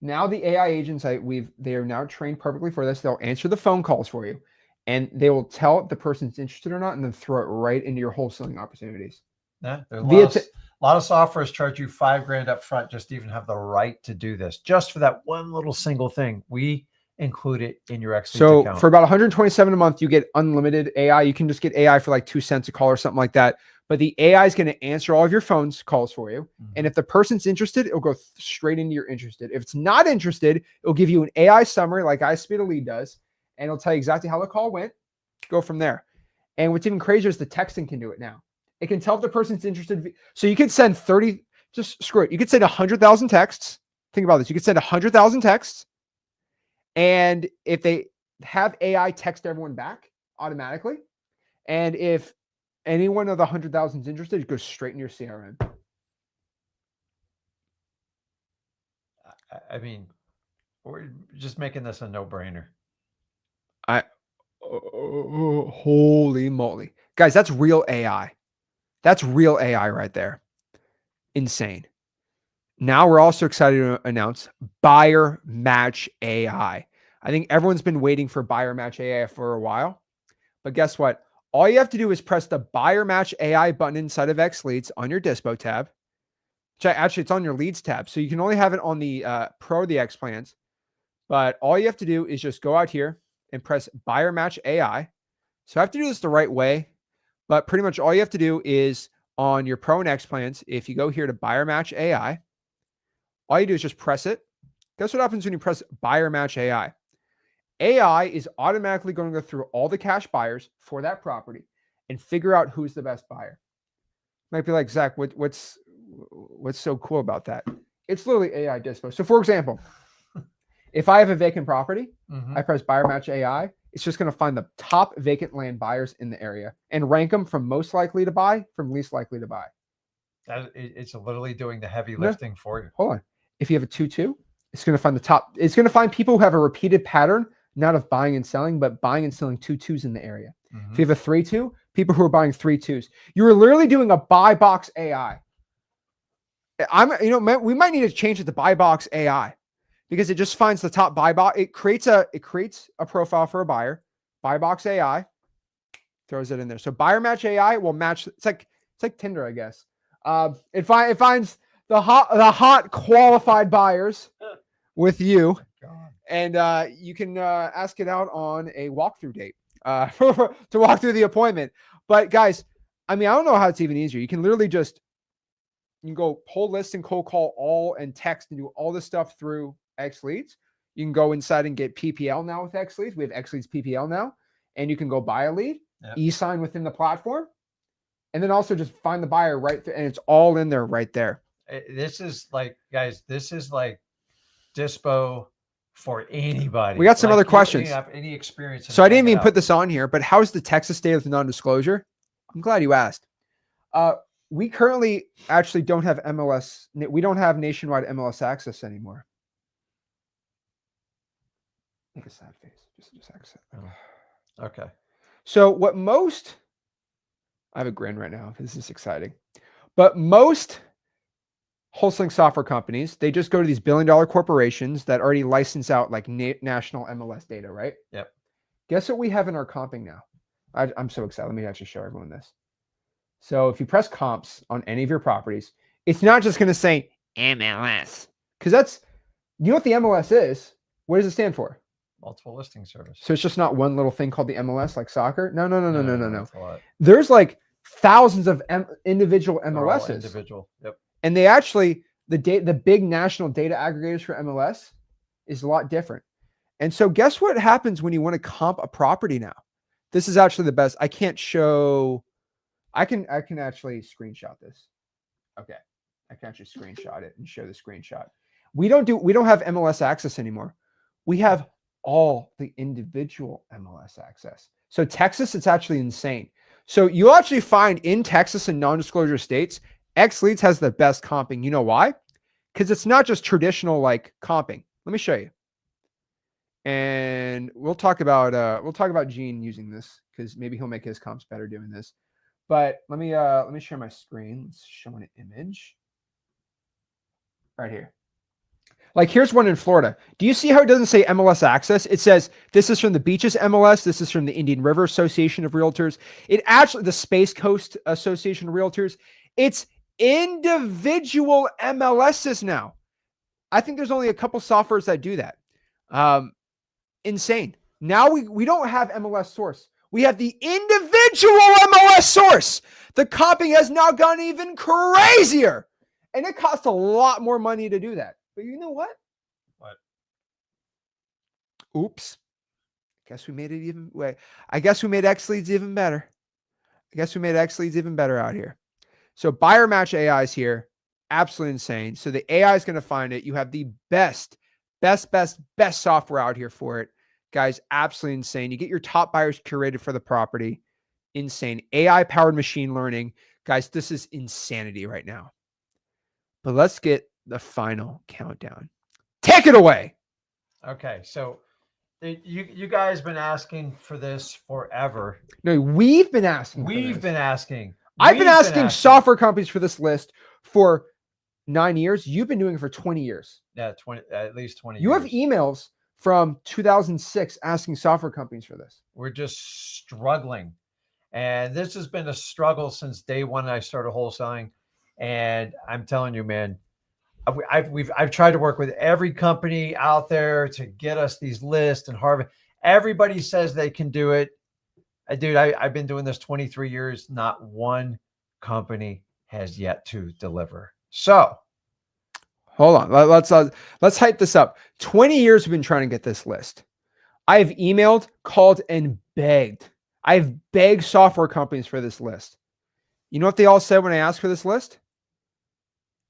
Now the AI agents, they are now trained perfectly for this. They'll answer the phone calls for you, and they will tell if the person's interested or not, and then throw it right into your wholesaling opportunities. Yeah, there's a lot of softwares charge you $5,000 up front just to even have the right to do this, just for that one little single thing. We include it in your XLeads account. For about $127 a month, you get unlimited AI. You can just get AI for like 2 cents a call or something like that. But the AI is going to answer all of your phone's calls for you. Mm-hmm. And if the person's interested, it'll go straight into your interested. If it's not interested, it'll give you an AI summary like iSpeed does, and it'll tell you exactly how the call went. Go from there. And what's even crazier is the texting can do it now. It can tell if the person's interested. So you could send 30, just screw it. You could send 100,000 texts. Think about this. You could send 100,000 texts. And if they have AI text everyone back automatically, and if any one of the 100,000 is interested, it goes straight in your CRM. I mean, we're just making this a no-brainer. Holy moly. Guys, that's real AI. That's real AI right there. Insane. Now we're also excited to announce Buyer Match AI. I think everyone's been waiting for Buyer Match AI for a while. But guess what? All you have to do is press the Buyer Match AI button inside of XLeads on your Dispo tab. Actually, it's on your Leads tab. So you can only have it on the Pro or the X plans. But all you have to do is just go out here and press Buyer Match AI. So I have to do this the right way. But pretty much all you have to do is on your Pro and X plans, if you go here to Buyer Match AI, all you do is just press it. Guess what happens when you press Buyer Match AI? AI is automatically going to go through all the cash buyers for that property and figure out who's the best buyer. Might be like, Zach, what's so cool about that? It's literally AI Dispo. So for example, if I have a vacant property, I press Buyer Match AI, it's just going to find the top vacant land buyers in the area and rank them from most likely to buy from least likely to buy. It's literally doing the heavy lifting for you. Hold on. If you have a 2-2, it's going to find the top. It's going to find people who have a repeated pattern, not of buying and selling, but buying and selling 2-2s in the area. If you have a 3-2, people who are buying 3-2s. You are literally doing a buy box AI. We might need to change it to buy box AI because it just finds the top buy box. It creates a profile for a buyer. Buy box AI throws it in there. So Buyer Match AI will match. It's like Tinder, I guess. It finds the hot qualified buyers with you, and you can ask it out on a walkthrough date to walk through the appointment. But guys, I mean, I don't know how it's even easier. You can literally just go pull list and cold call all and text and do all this stuff through XLeads. You can go inside and get PPL now with XLeads. We have XLeads PPL now, and you can go buy a lead, e-sign within the platform, and then also just find the buyer right there, and it's all in there right there. This is like, guys, this is like Dispo for anybody. We got some other questions. You have any experience? So I didn't even put this on here, but how's the Texas state of non-disclosure? I'm glad you asked. We currently actually don't have MLS. We don't have nationwide MLS access anymore. Make a sad face. Just access. Okay. So what most, I have a grin right now. This is exciting. But most wholesaling software companies, they just go to these billion-dollar corporations that already license out like national MLS data, right? Yep. Guess what we have in our comping now? I'm so excited. Let me actually show everyone this. So if you press comps on any of your properties, it's not just going to say MLS, because that's, you know what the MLS is? What does it stand for? Multiple listing service. So it's just not one little thing called the MLS like soccer. No. That's a lot. There's like thousands of individual MLSs. Individual. Yep. And they actually, the big national data aggregators for MLS is a lot different. And so guess what happens when you want to comp a property now? This is actually the best. I can't show. I can actually screenshot this. Okay. I can actually screenshot it and show the screenshot. We don't have MLS access anymore. We have all the individual MLS access. So Texas, it's actually insane. So you'll actually find in Texas and non-disclosure states, XLeads has the best comping. You know why? Because it's not just traditional like comping. Let me show you. And we'll talk about Gene using this because maybe he'll make his comps better doing this. But let me share my screen. Let's show an image right here. Like here's one in Florida. Do you see how it doesn't say MLS access? It says this is from the Beaches MLS. This is from the Indian River Association of Realtors. It actually, the Space Coast Association of Realtors. It's individual MLSs now. I think there's only a couple softwares that do that. Insane. Now we don't have MLS source. We have the individual MLS source. The comping has now gone even crazier. And it costs a lot more money to do that. But you know what? What? Oops. Guess we made it even way. I guess we made XLeads even better. Out here. So Buyer Match AI is here. Absolutely insane. So the AI is going to find it. You have the best software out here for it. Guys, absolutely insane. You get your top buyers curated for the property. Insane. AI-powered machine learning. Guys, this is insanity right now. But let's get the final countdown. Take it away. Okay, so you guys been asking for this forever. No, we've been asking. I've been asking software companies for this list for 9 years. You've been doing it for 20 years. Yeah, at least 20 You years. have emails from 2006 asking software companies for this. We're just struggling. And this has been a struggle since day one I started wholesaling. And I'm telling you, man, I've tried to work with every company out there to get us these lists and harvest. Everybody says they can do it. Dude, I've been doing this 23 years. Not one company has yet to deliver. So hold on. Let's hype this up. 20 years we've been trying to get this list. I've emailed, called, and begged. I've begged software companies for this list. You know what they all said when I asked for this list?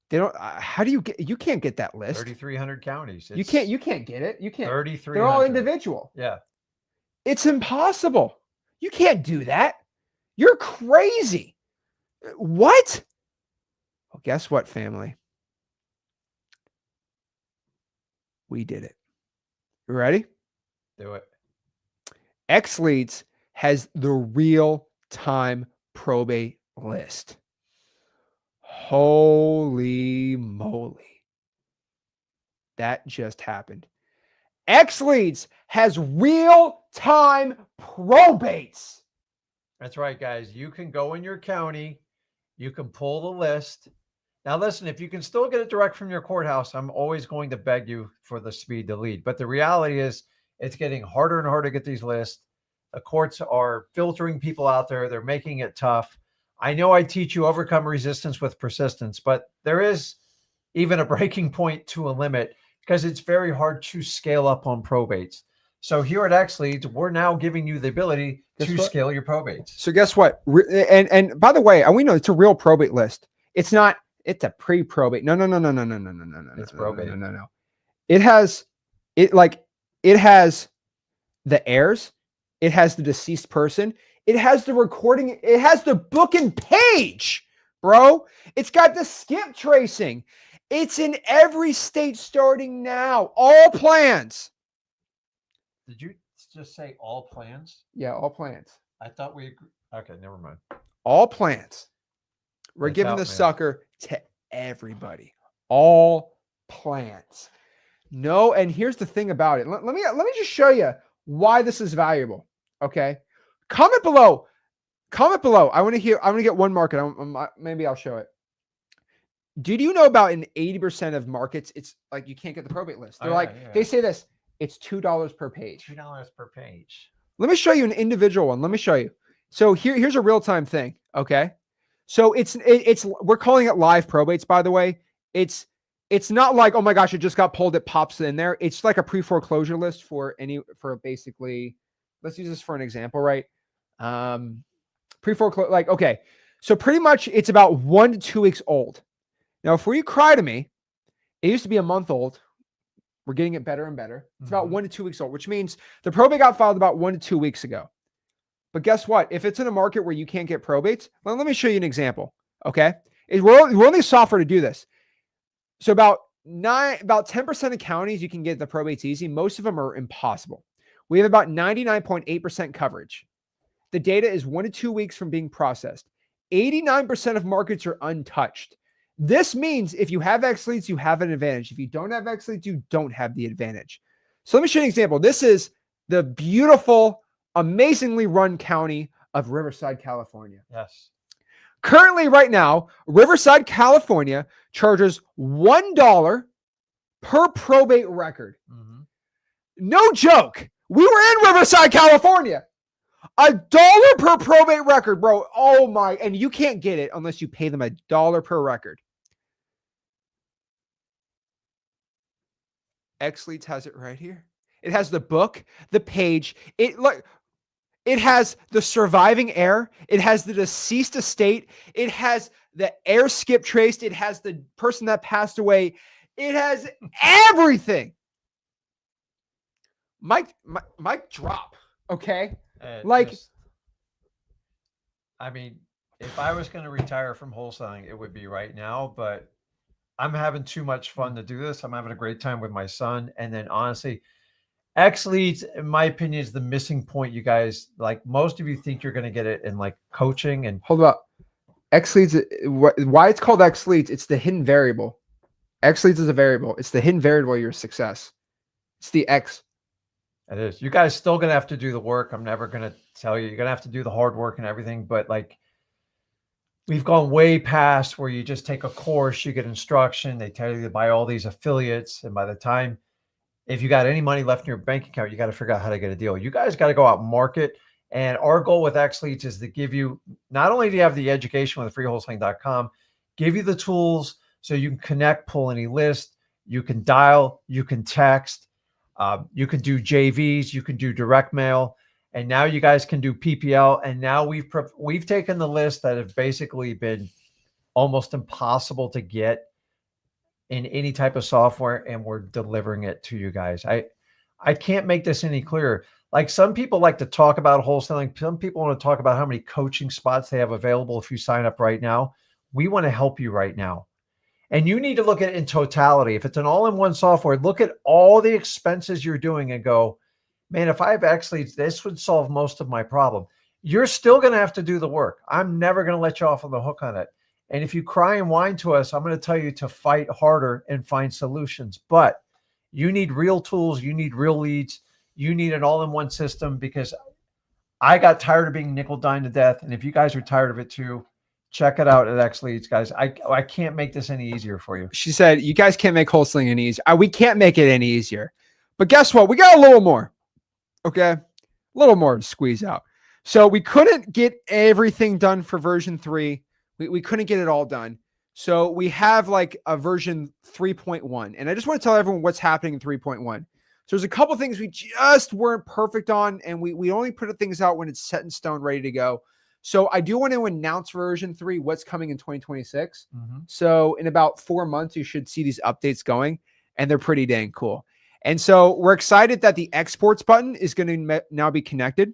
They don't. How do you get? You can't get that list. 3,300 counties. You can't get it. You can't. 3,300. They're all individual. Yeah. It's impossible. You can't do that. You're crazy. What? Well, guess what, family? We did it. You ready? Do it. XLeads has the real-time probate list. Holy moly. That just happened. XLeads has real-time probates. That's right, guys. You can go in your county. You can pull the list. Now, listen, if you can still get it direct from your courthouse, I'm always going to beg you for the speed to lead. But the reality is it's getting harder and harder to get these lists. The courts are filtering people out there. They're making it tough. I know I teach you overcome resistance with persistence, but there is even a breaking point to a limit because it's very hard to scale up on probates. So here at XLeads, we're now giving you the ability to scale your probates. So guess what? And by the way, we know it's a real probate list. It's not. It's a pre-probate. No. It's probate. No. It has the heirs. It has the deceased person. It has the recording. It has the book and page, bro. It's got the Skiptracing. It's in every state starting now. All plans. Did you just say all plans? Yeah, all plans. I thought we agreed. Okay, never mind. All plans. We're That's giving out, the man. sucker to everybody. All plans. No, and here's the thing about it. Let me just show you why this is valuable. Okay. Comment below. I want to get one market. Maybe I'll show it. Did you know about in 80% of markets, it's like you can't get the probate list. They're they say this, it's $2 per page. $2 per page. Let me show you an individual one. Let me show you. So here's a real-time thing. Okay. So it's we're calling it live probates, by the way. It's not like, oh my gosh, it just got pulled, it pops in there. It's like a pre-foreclosure list for basically, let's use this for an example, right? Pre-foreclosure, like, okay. So pretty much it's about 1 to 2 weeks old. Now, before you cry to me, it used to be a month old. We're getting it better and better. It's about 1 to 2 weeks old, which means the probate got filed about 1 to 2 weeks ago. But guess what? If it's in a market where you can't get probates, well, let me show you an example. Okay. We're only software to do this. So about 10% of counties, you can get the probates easy. Most of them are impossible. We have about 99.8% coverage. The data is 1 to 2 weeks from being processed. 89% of markets are untouched. This means if you have XLeads, you have an advantage. If you don't have XLeads, you don't have the advantage. So let me show you an example. This is the beautiful, amazingly run county of Riverside, California. Yes. Currently, right now, Riverside, California charges $1 per probate record. No joke. We were in Riverside, California. $1 per probate record, bro. Oh my. And you can't get it unless you pay them $1 per record. XLeads has it right here. It has the book, the page. It has the surviving heir. It has the deceased estate. It has the heir skip traced. It has the person that passed away. It has everything. Mic drop. Okay. I mean, if I was going to retire from wholesaling, it would be right now, but I'm having too much fun to do this. I'm having a great time with my son. And then honestly, XLeads, in my opinion, is the missing point. You guys, like most of you think you're going to get it in like coaching and hold up. XLeads, why it's called XLeads, it's the hidden variable. XLeads is a variable. It's the hidden variable of your success. It's the X. It is. You guys still going to have to do the work. I'm never going to tell you. You're going to have to do the hard work and everything. But like we've gone way past where you just take a course, you get instruction. They tell you to buy all these affiliates. And by the time, if you got any money left in your bank account, you got to figure out how to get a deal. You guys got to go out and market And our goal with XLeads is to give you, not only do you have the education with freewholesaling.com, give you the tools so you can connect, pull any list, you can dial, you can text, you can do JVs, you can do direct mail, and now you guys can do PPL. And now we've taken the lists that have basically been almost impossible to get in any type of software, and we're delivering it to you guys. I can't make this any clearer. Like, some people like to talk about wholesaling. Some people want to talk about how many coaching spots they have available if you sign up right now. We want to help you right now. And you need to look at it in totality. If it's an all-in-one software, look at all the expenses you're doing and go, man, if I have XLeads, this would solve most of my problem. You're still going to have to do the work. I'm never going to let you off on the hook on it. And if you cry and whine to us, I'm going to tell you to fight harder and find solutions. But you need real tools. You need real leads. You need an all-in-one system, because I got tired of being nickel-dime to death. And if you guys are tired of it too, check it out at XLeads, guys. I can't make this any easier for you. She said, you guys can't make wholesaling any easier. We can't make it any easier. But guess what? We got a little more. Okay? A little more to squeeze out. So we couldn't get everything done for version 3. We couldn't get it all done. So we have like a version 3.1. And I just want to tell everyone what's happening in 3.1. So there's a couple things we just weren't perfect on, and we only put things out when it's set in stone, ready to go. So I do want to announce version 3, what's coming in 2026. So in about 4 months, you should see these updates going, and they're pretty dang cool. And so we're excited that the exports button is going to now be connected.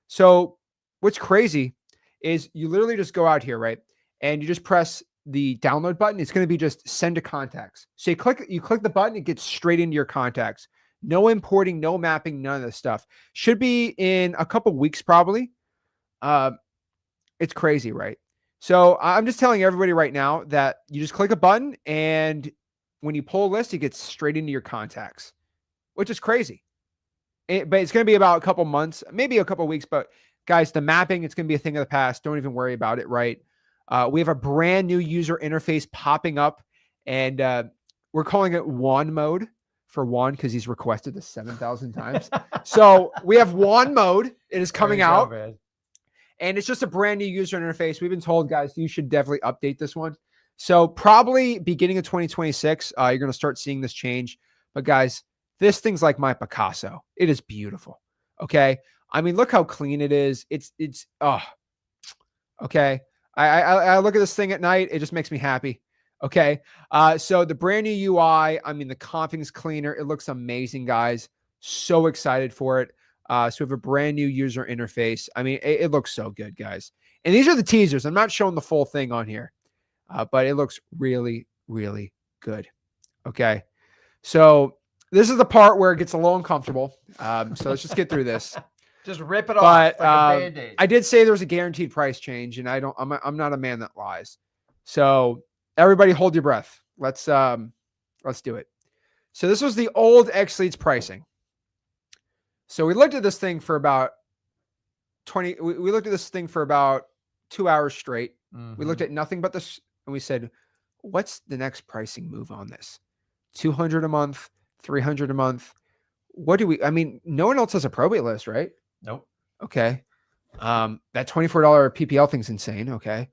So what's crazy is you literally just go out here, right? And you just press the download button. It's going to be just send to contacts. So you click the button, it gets straight into your contacts. No importing, no mapping, none of this stuff. Should be in a couple weeks, probably. It's crazy, right? So I'm just telling everybody right now that you just click a button, and when you pull a list, it gets straight into your contacts, which is crazy. But it's going to be about a couple months, maybe a couple weeks. But guys, the mapping, it's going to be a thing of the past. Don't even worry about it, right? We have a brand new user interface popping up, and we're calling it Juan mode for Juan because he's requested this 7,000 times. So we have Juan mode. It is coming out. And it's just a brand new user interface. We've been told, guys, you should definitely update this one. So probably beginning of 2026, you're going to start seeing this change. But guys, this thing's like my Picasso. It is beautiful. Okay. I mean, look how clean it is. Okay. I look at this thing at night. It just makes me happy. Okay. So the brand new UI, I mean, the comping's cleaner. It looks amazing, guys. So excited for it. So we have a brand new user interface. I mean, it looks so good, guys. And these are the teasers. I'm not showing the full thing on here, but it looks really, really good. Okay. So this is the part where it gets a little uncomfortable. So let's just get through this. Just rip it off. But like a Band-Aid. I did say there was a guaranteed price change, and I'm not a man that lies. So everybody hold your breath. Let's do it. So this was the old XLeads pricing. So we looked at this thing for about we looked at this thing for about 2 hours straight. We looked at nothing but this, and we said, what's the next pricing move on this? 200 a month, 300 a month. I mean, no one else has a probate list, right? Nope. Okay. That $24 PPL thing's insane. Okay.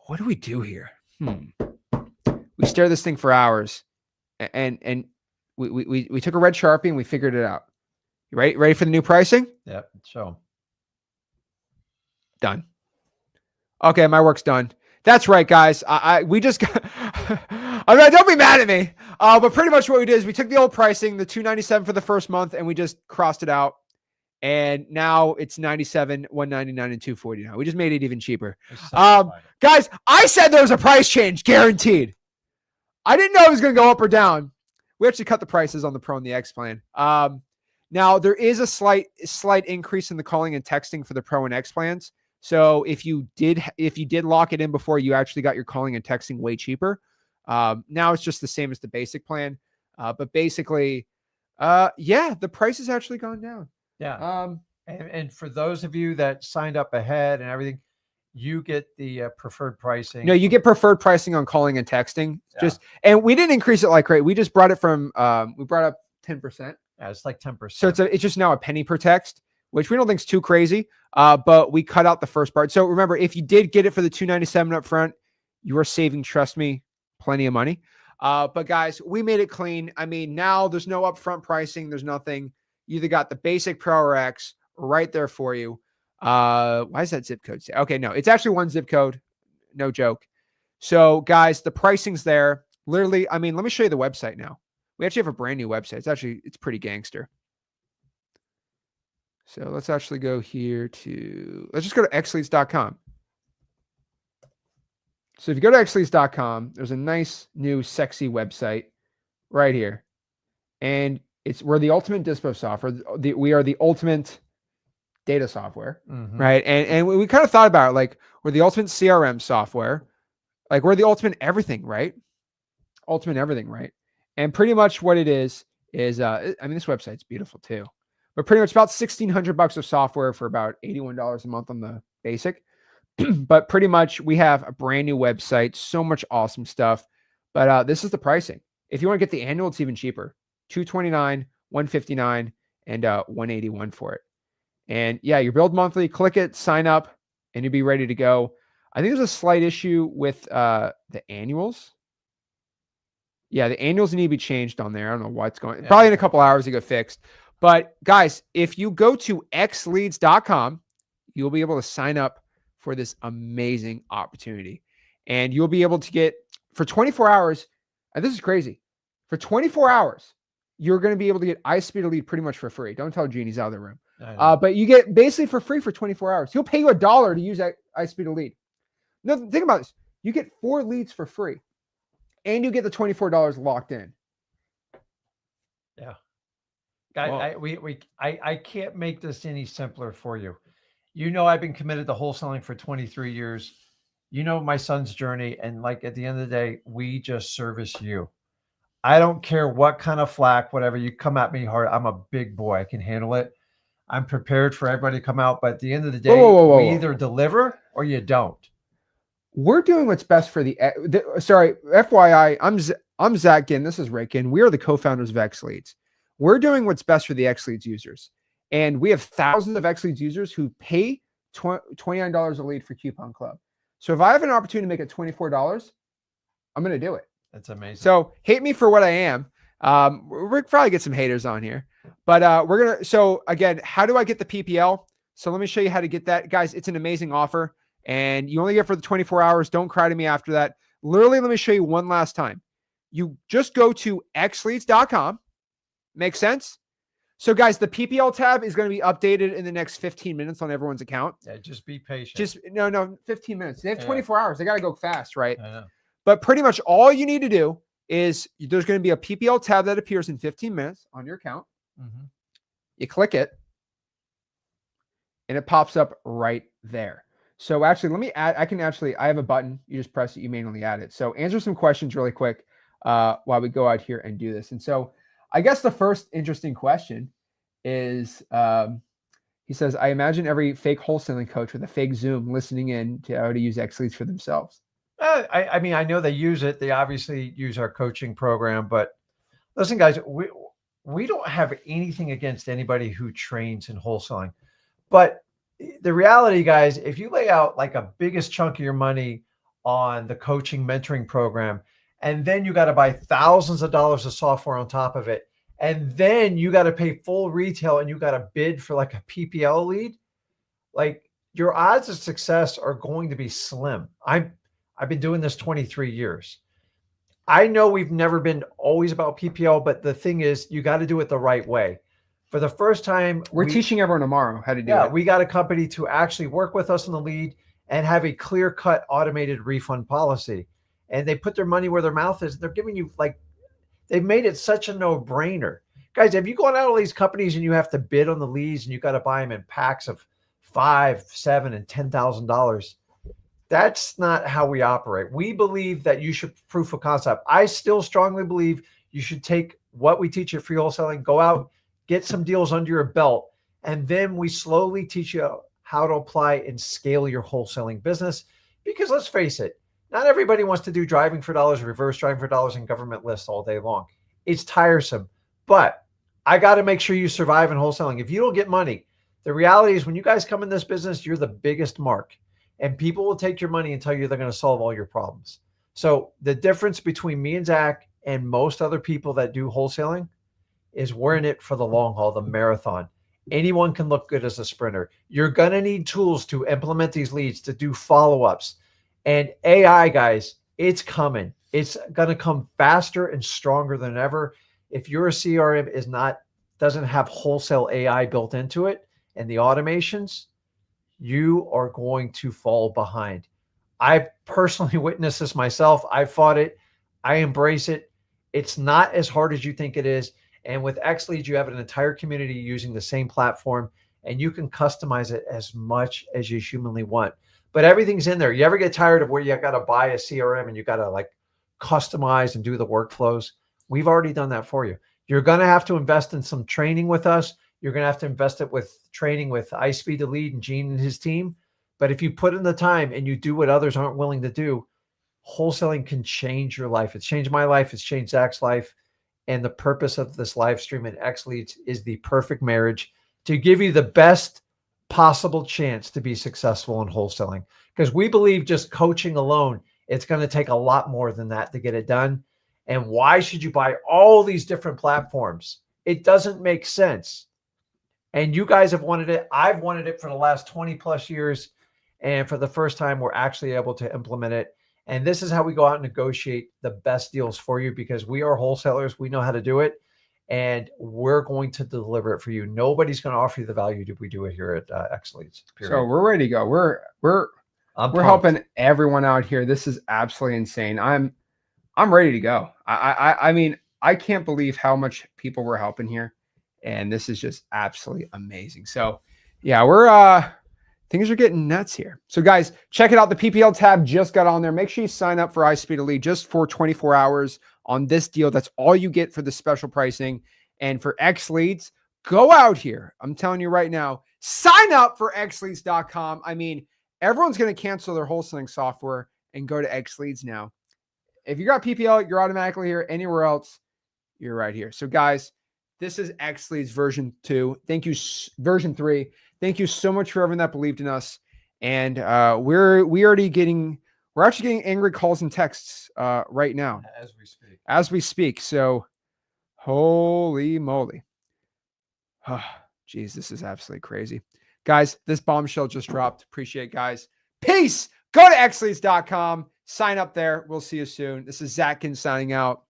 What do we do here? We stare at this thing for hours, and we took a red Sharpie and we figured it out. You ready for the new pricing? Yep. So done. Okay, my work's done. That's right, guys. We just got I mean, don't be mad at me. But pretty much what we did is we took the old pricing, the $297 for the first month, and we just crossed it out. And now it's $97, $199, and $240 now. We just made it even cheaper. Guys, I said there was a price change, guaranteed. I didn't know it was going to go up or down. We actually cut the prices on the Pro and the X plan. Now there is a slight increase in the calling and texting for the Pro and X plans. So if you did lock it in before, you actually got your calling and texting way cheaper. Now it's just the same as the basic plan. But basically, the price has actually gone down. Yeah. And for those of you that signed up ahead and everything, you get the preferred pricing. No, you get preferred pricing on calling and texting. Yeah. And we didn't increase it like crazy. We just brought it from we brought up 10%. Yeah, it's like 10%. So it's just now a penny per text, which we don't think is too crazy. But we cut out the first part. So remember, if you did get it for the $297 up front, you are saving, trust me, plenty of money. But guys, we made it clean. I mean, now there's no upfront pricing. There's nothing. You either got the basic Pro or X right there for you. Why is that zip code? Okay, no, it's actually one zip code. No joke. So guys, the pricing's there. Literally, I mean, let me show you the website now. We actually have a brand new website. It's pretty gangster. So let's actually go here let's just go to XLeads.com. So if you go to XLeads.com, there's a nice new sexy website right here. And we're the ultimate Dispo software. We are the ultimate data software, right? And we kind of thought about it, like we're the ultimate CRM software. Like we're the ultimate everything, right? Ultimate everything, right? And pretty much what it is, I mean, this website's beautiful too. But pretty much about $1,600 of software for about $81 a month on the basic. But pretty much we have a brand new website, so much awesome stuff. But this is the pricing. If you want to get the annual, it's even cheaper. $229, $159, and $181 for it. And yeah, you build monthly, click it, sign up, and you'll be ready to go. I think there's a slight issue with the annuals. Yeah, the annuals need to be changed on there. I don't know what's going on. Yeah. Probably in a couple hours, it get fixed. But guys, if you go to xleads.com, you'll be able to sign up for this amazing opportunity. And you'll be able to get, for 24 hours, and this is crazy, for 24 hours, you're going to be able to get iSpeed to Lead pretty much for free. Don't tell Jeannie's out of the room. But you get basically for free for 24 hours. He'll pay you $1 to use that iSpeed to Lead. No, think about this. You get 4 leads for free, and you get the $24 locked in. Yeah. I can't make this any simpler for you. You know, I've been committed to wholesaling for 23 years. You know my son's journey. And like at the end of the day, we just service you. I don't care what kind of flack, whatever, you come at me hard. I'm a big boy. I can handle it. I'm prepared for everybody to come out. But at the end of the day, we either deliver or you don't. We're doing what's best for sorry, FYI, I'm Zach Ginn. This is Rick Ginn. We are the co-founders of XLeads. We're doing what's best for the XLeads users. And we have thousands of XLeads users who pay $29 a lead for Coupon Club. So if I have an opportunity to make it $24, I'm going to do it. That's amazing. So hate me for what I am. We're probably get some haters on here, but so again, how do I get the PPL? So let me show you how to get that. Guys, it's an amazing offer and you only get for the 24 hours. Don't cry to me after that. Literally, let me show you one last time. You just go to xleads.com. Make sense? So guys, the PPL tab is going to be updated in the next 15 minutes on everyone's account. Yeah, just be patient. Just no, 15 minutes. They have 24 hours. They got to go fast, right? I know. But pretty much all you need to do is there's going to be a PPL tab that appears in 15 minutes on your account. You click it and it pops up right there. So actually, let me add, I have a button. You just press it, you manually add it. So answer some questions really quick while we go out here and do this. And so I guess the first interesting question is, he says, I imagine every fake wholesaling coach with a fake Zoom listening in to how to use XLeads for themselves. I mean, I know they use it. They obviously use our coaching program, but listen, guys, we don't have anything against anybody who trains in wholesaling. But the reality, guys, if you lay out like a biggest chunk of your money on the coaching mentoring program, and then you got to buy thousands of dollars of software on top of it, and then you got to pay full retail and you got to bid for like a PPL lead, like your odds of success are going to be slim. I've been doing this 23 years. I know we've never been always about PPL, but the thing is, you got to do it the right way. For the first time, we're teaching everyone tomorrow how to do it. Yeah, we got a company to actually work with us on the lead and have a clear-cut automated refund policy. And they put their money where their mouth is. They're giving you they've made it such a no-brainer. Guys, have you gone out all these companies and you have to bid on the leads and you got to buy them in packs of $5,000, $7,000, and $10,000? That's not how we operate. We believe that you should proof of concept. I still strongly believe you should take what we teach you at Free Wholesaling, go out, get some deals under your belt, and then we slowly teach you how to apply and scale your wholesaling business. Because let's face it, not everybody wants to do driving for dollars, reverse driving for dollars, and government lists all day long. It's tiresome, but I got to make sure you survive in wholesaling. If you don't get money, The reality is when you guys come in this business, you're the biggest mark, and people will take your money and tell you they're going to solve all your problems. So the difference between me and Zach and most other people that do wholesaling is we're in it for the long haul, the marathon. Anyone can look good as a sprinter. You're going to need tools to implement these leads, to do follow-ups. And AI, guys, it's coming. It's going to come faster and stronger than ever. If your CRM doesn't have wholesale AI built into it and the automations, you are going to fall behind. I've personally witnessed this myself. I fought it. I embrace it. It's not as hard as you think it is. And with XLeads, you have an entire community using the same platform, and you can customize it as much as you humanly want. But everything's in there. You ever get tired of where you got to buy a CRM and you got to like customize and do the workflows? We've already done that for you. You're going to have to invest in some training with us. You're going to have to invest it with training with iSpeed to Lead and Gene and his team. But if you put in the time and you do what others aren't willing to do, wholesaling can change your life. It's changed my life. It's changed Zach's life. And the purpose of this live stream at XLeads is the perfect marriage to give you the best possible chance to be successful in wholesaling. Because we believe just coaching alone, it's going to take a lot more than that to get it done. And why should you buy all these different platforms? It doesn't make sense. And you guys have wanted it. I've wanted it for the last 20 plus years. And for the first time, we're actually able to implement it. And this is how we go out and negotiate the best deals for you, because we are wholesalers. We know how to do it, and we're going to deliver it for you. Nobody's going to offer you the value that we do it here at XLeads. So we're ready to go. We're helping everyone out here. This is absolutely insane. I'm ready to go. I mean, I can't believe how much people we're helping here, and this is just absolutely amazing. So yeah, we're things are getting nuts here. So guys, check it out. The PPL tab just got on there. Make sure you sign up for iSpeed Elite just for 24 hours on this deal. That's all you get for the special pricing. And for XLeads, go out here. I'm telling you right now, sign up for XLeads.com. I mean, everyone's going to cancel their wholesaling software and go to XLeads now. If you got PPL, you're automatically here. Anywhere else, you're right here. So guys, this is XLeads version 2. Thank you, version 3. Thank you so much for everyone that believed in us. And we're actually getting angry calls and texts right now as we speak. So holy moly. Oh, geez, this is absolutely crazy. Guys, this bombshell just dropped. Appreciate it, guys. Peace. Go to XLeads.com. Sign up there. We'll see you soon. This is Zach Ginn signing out.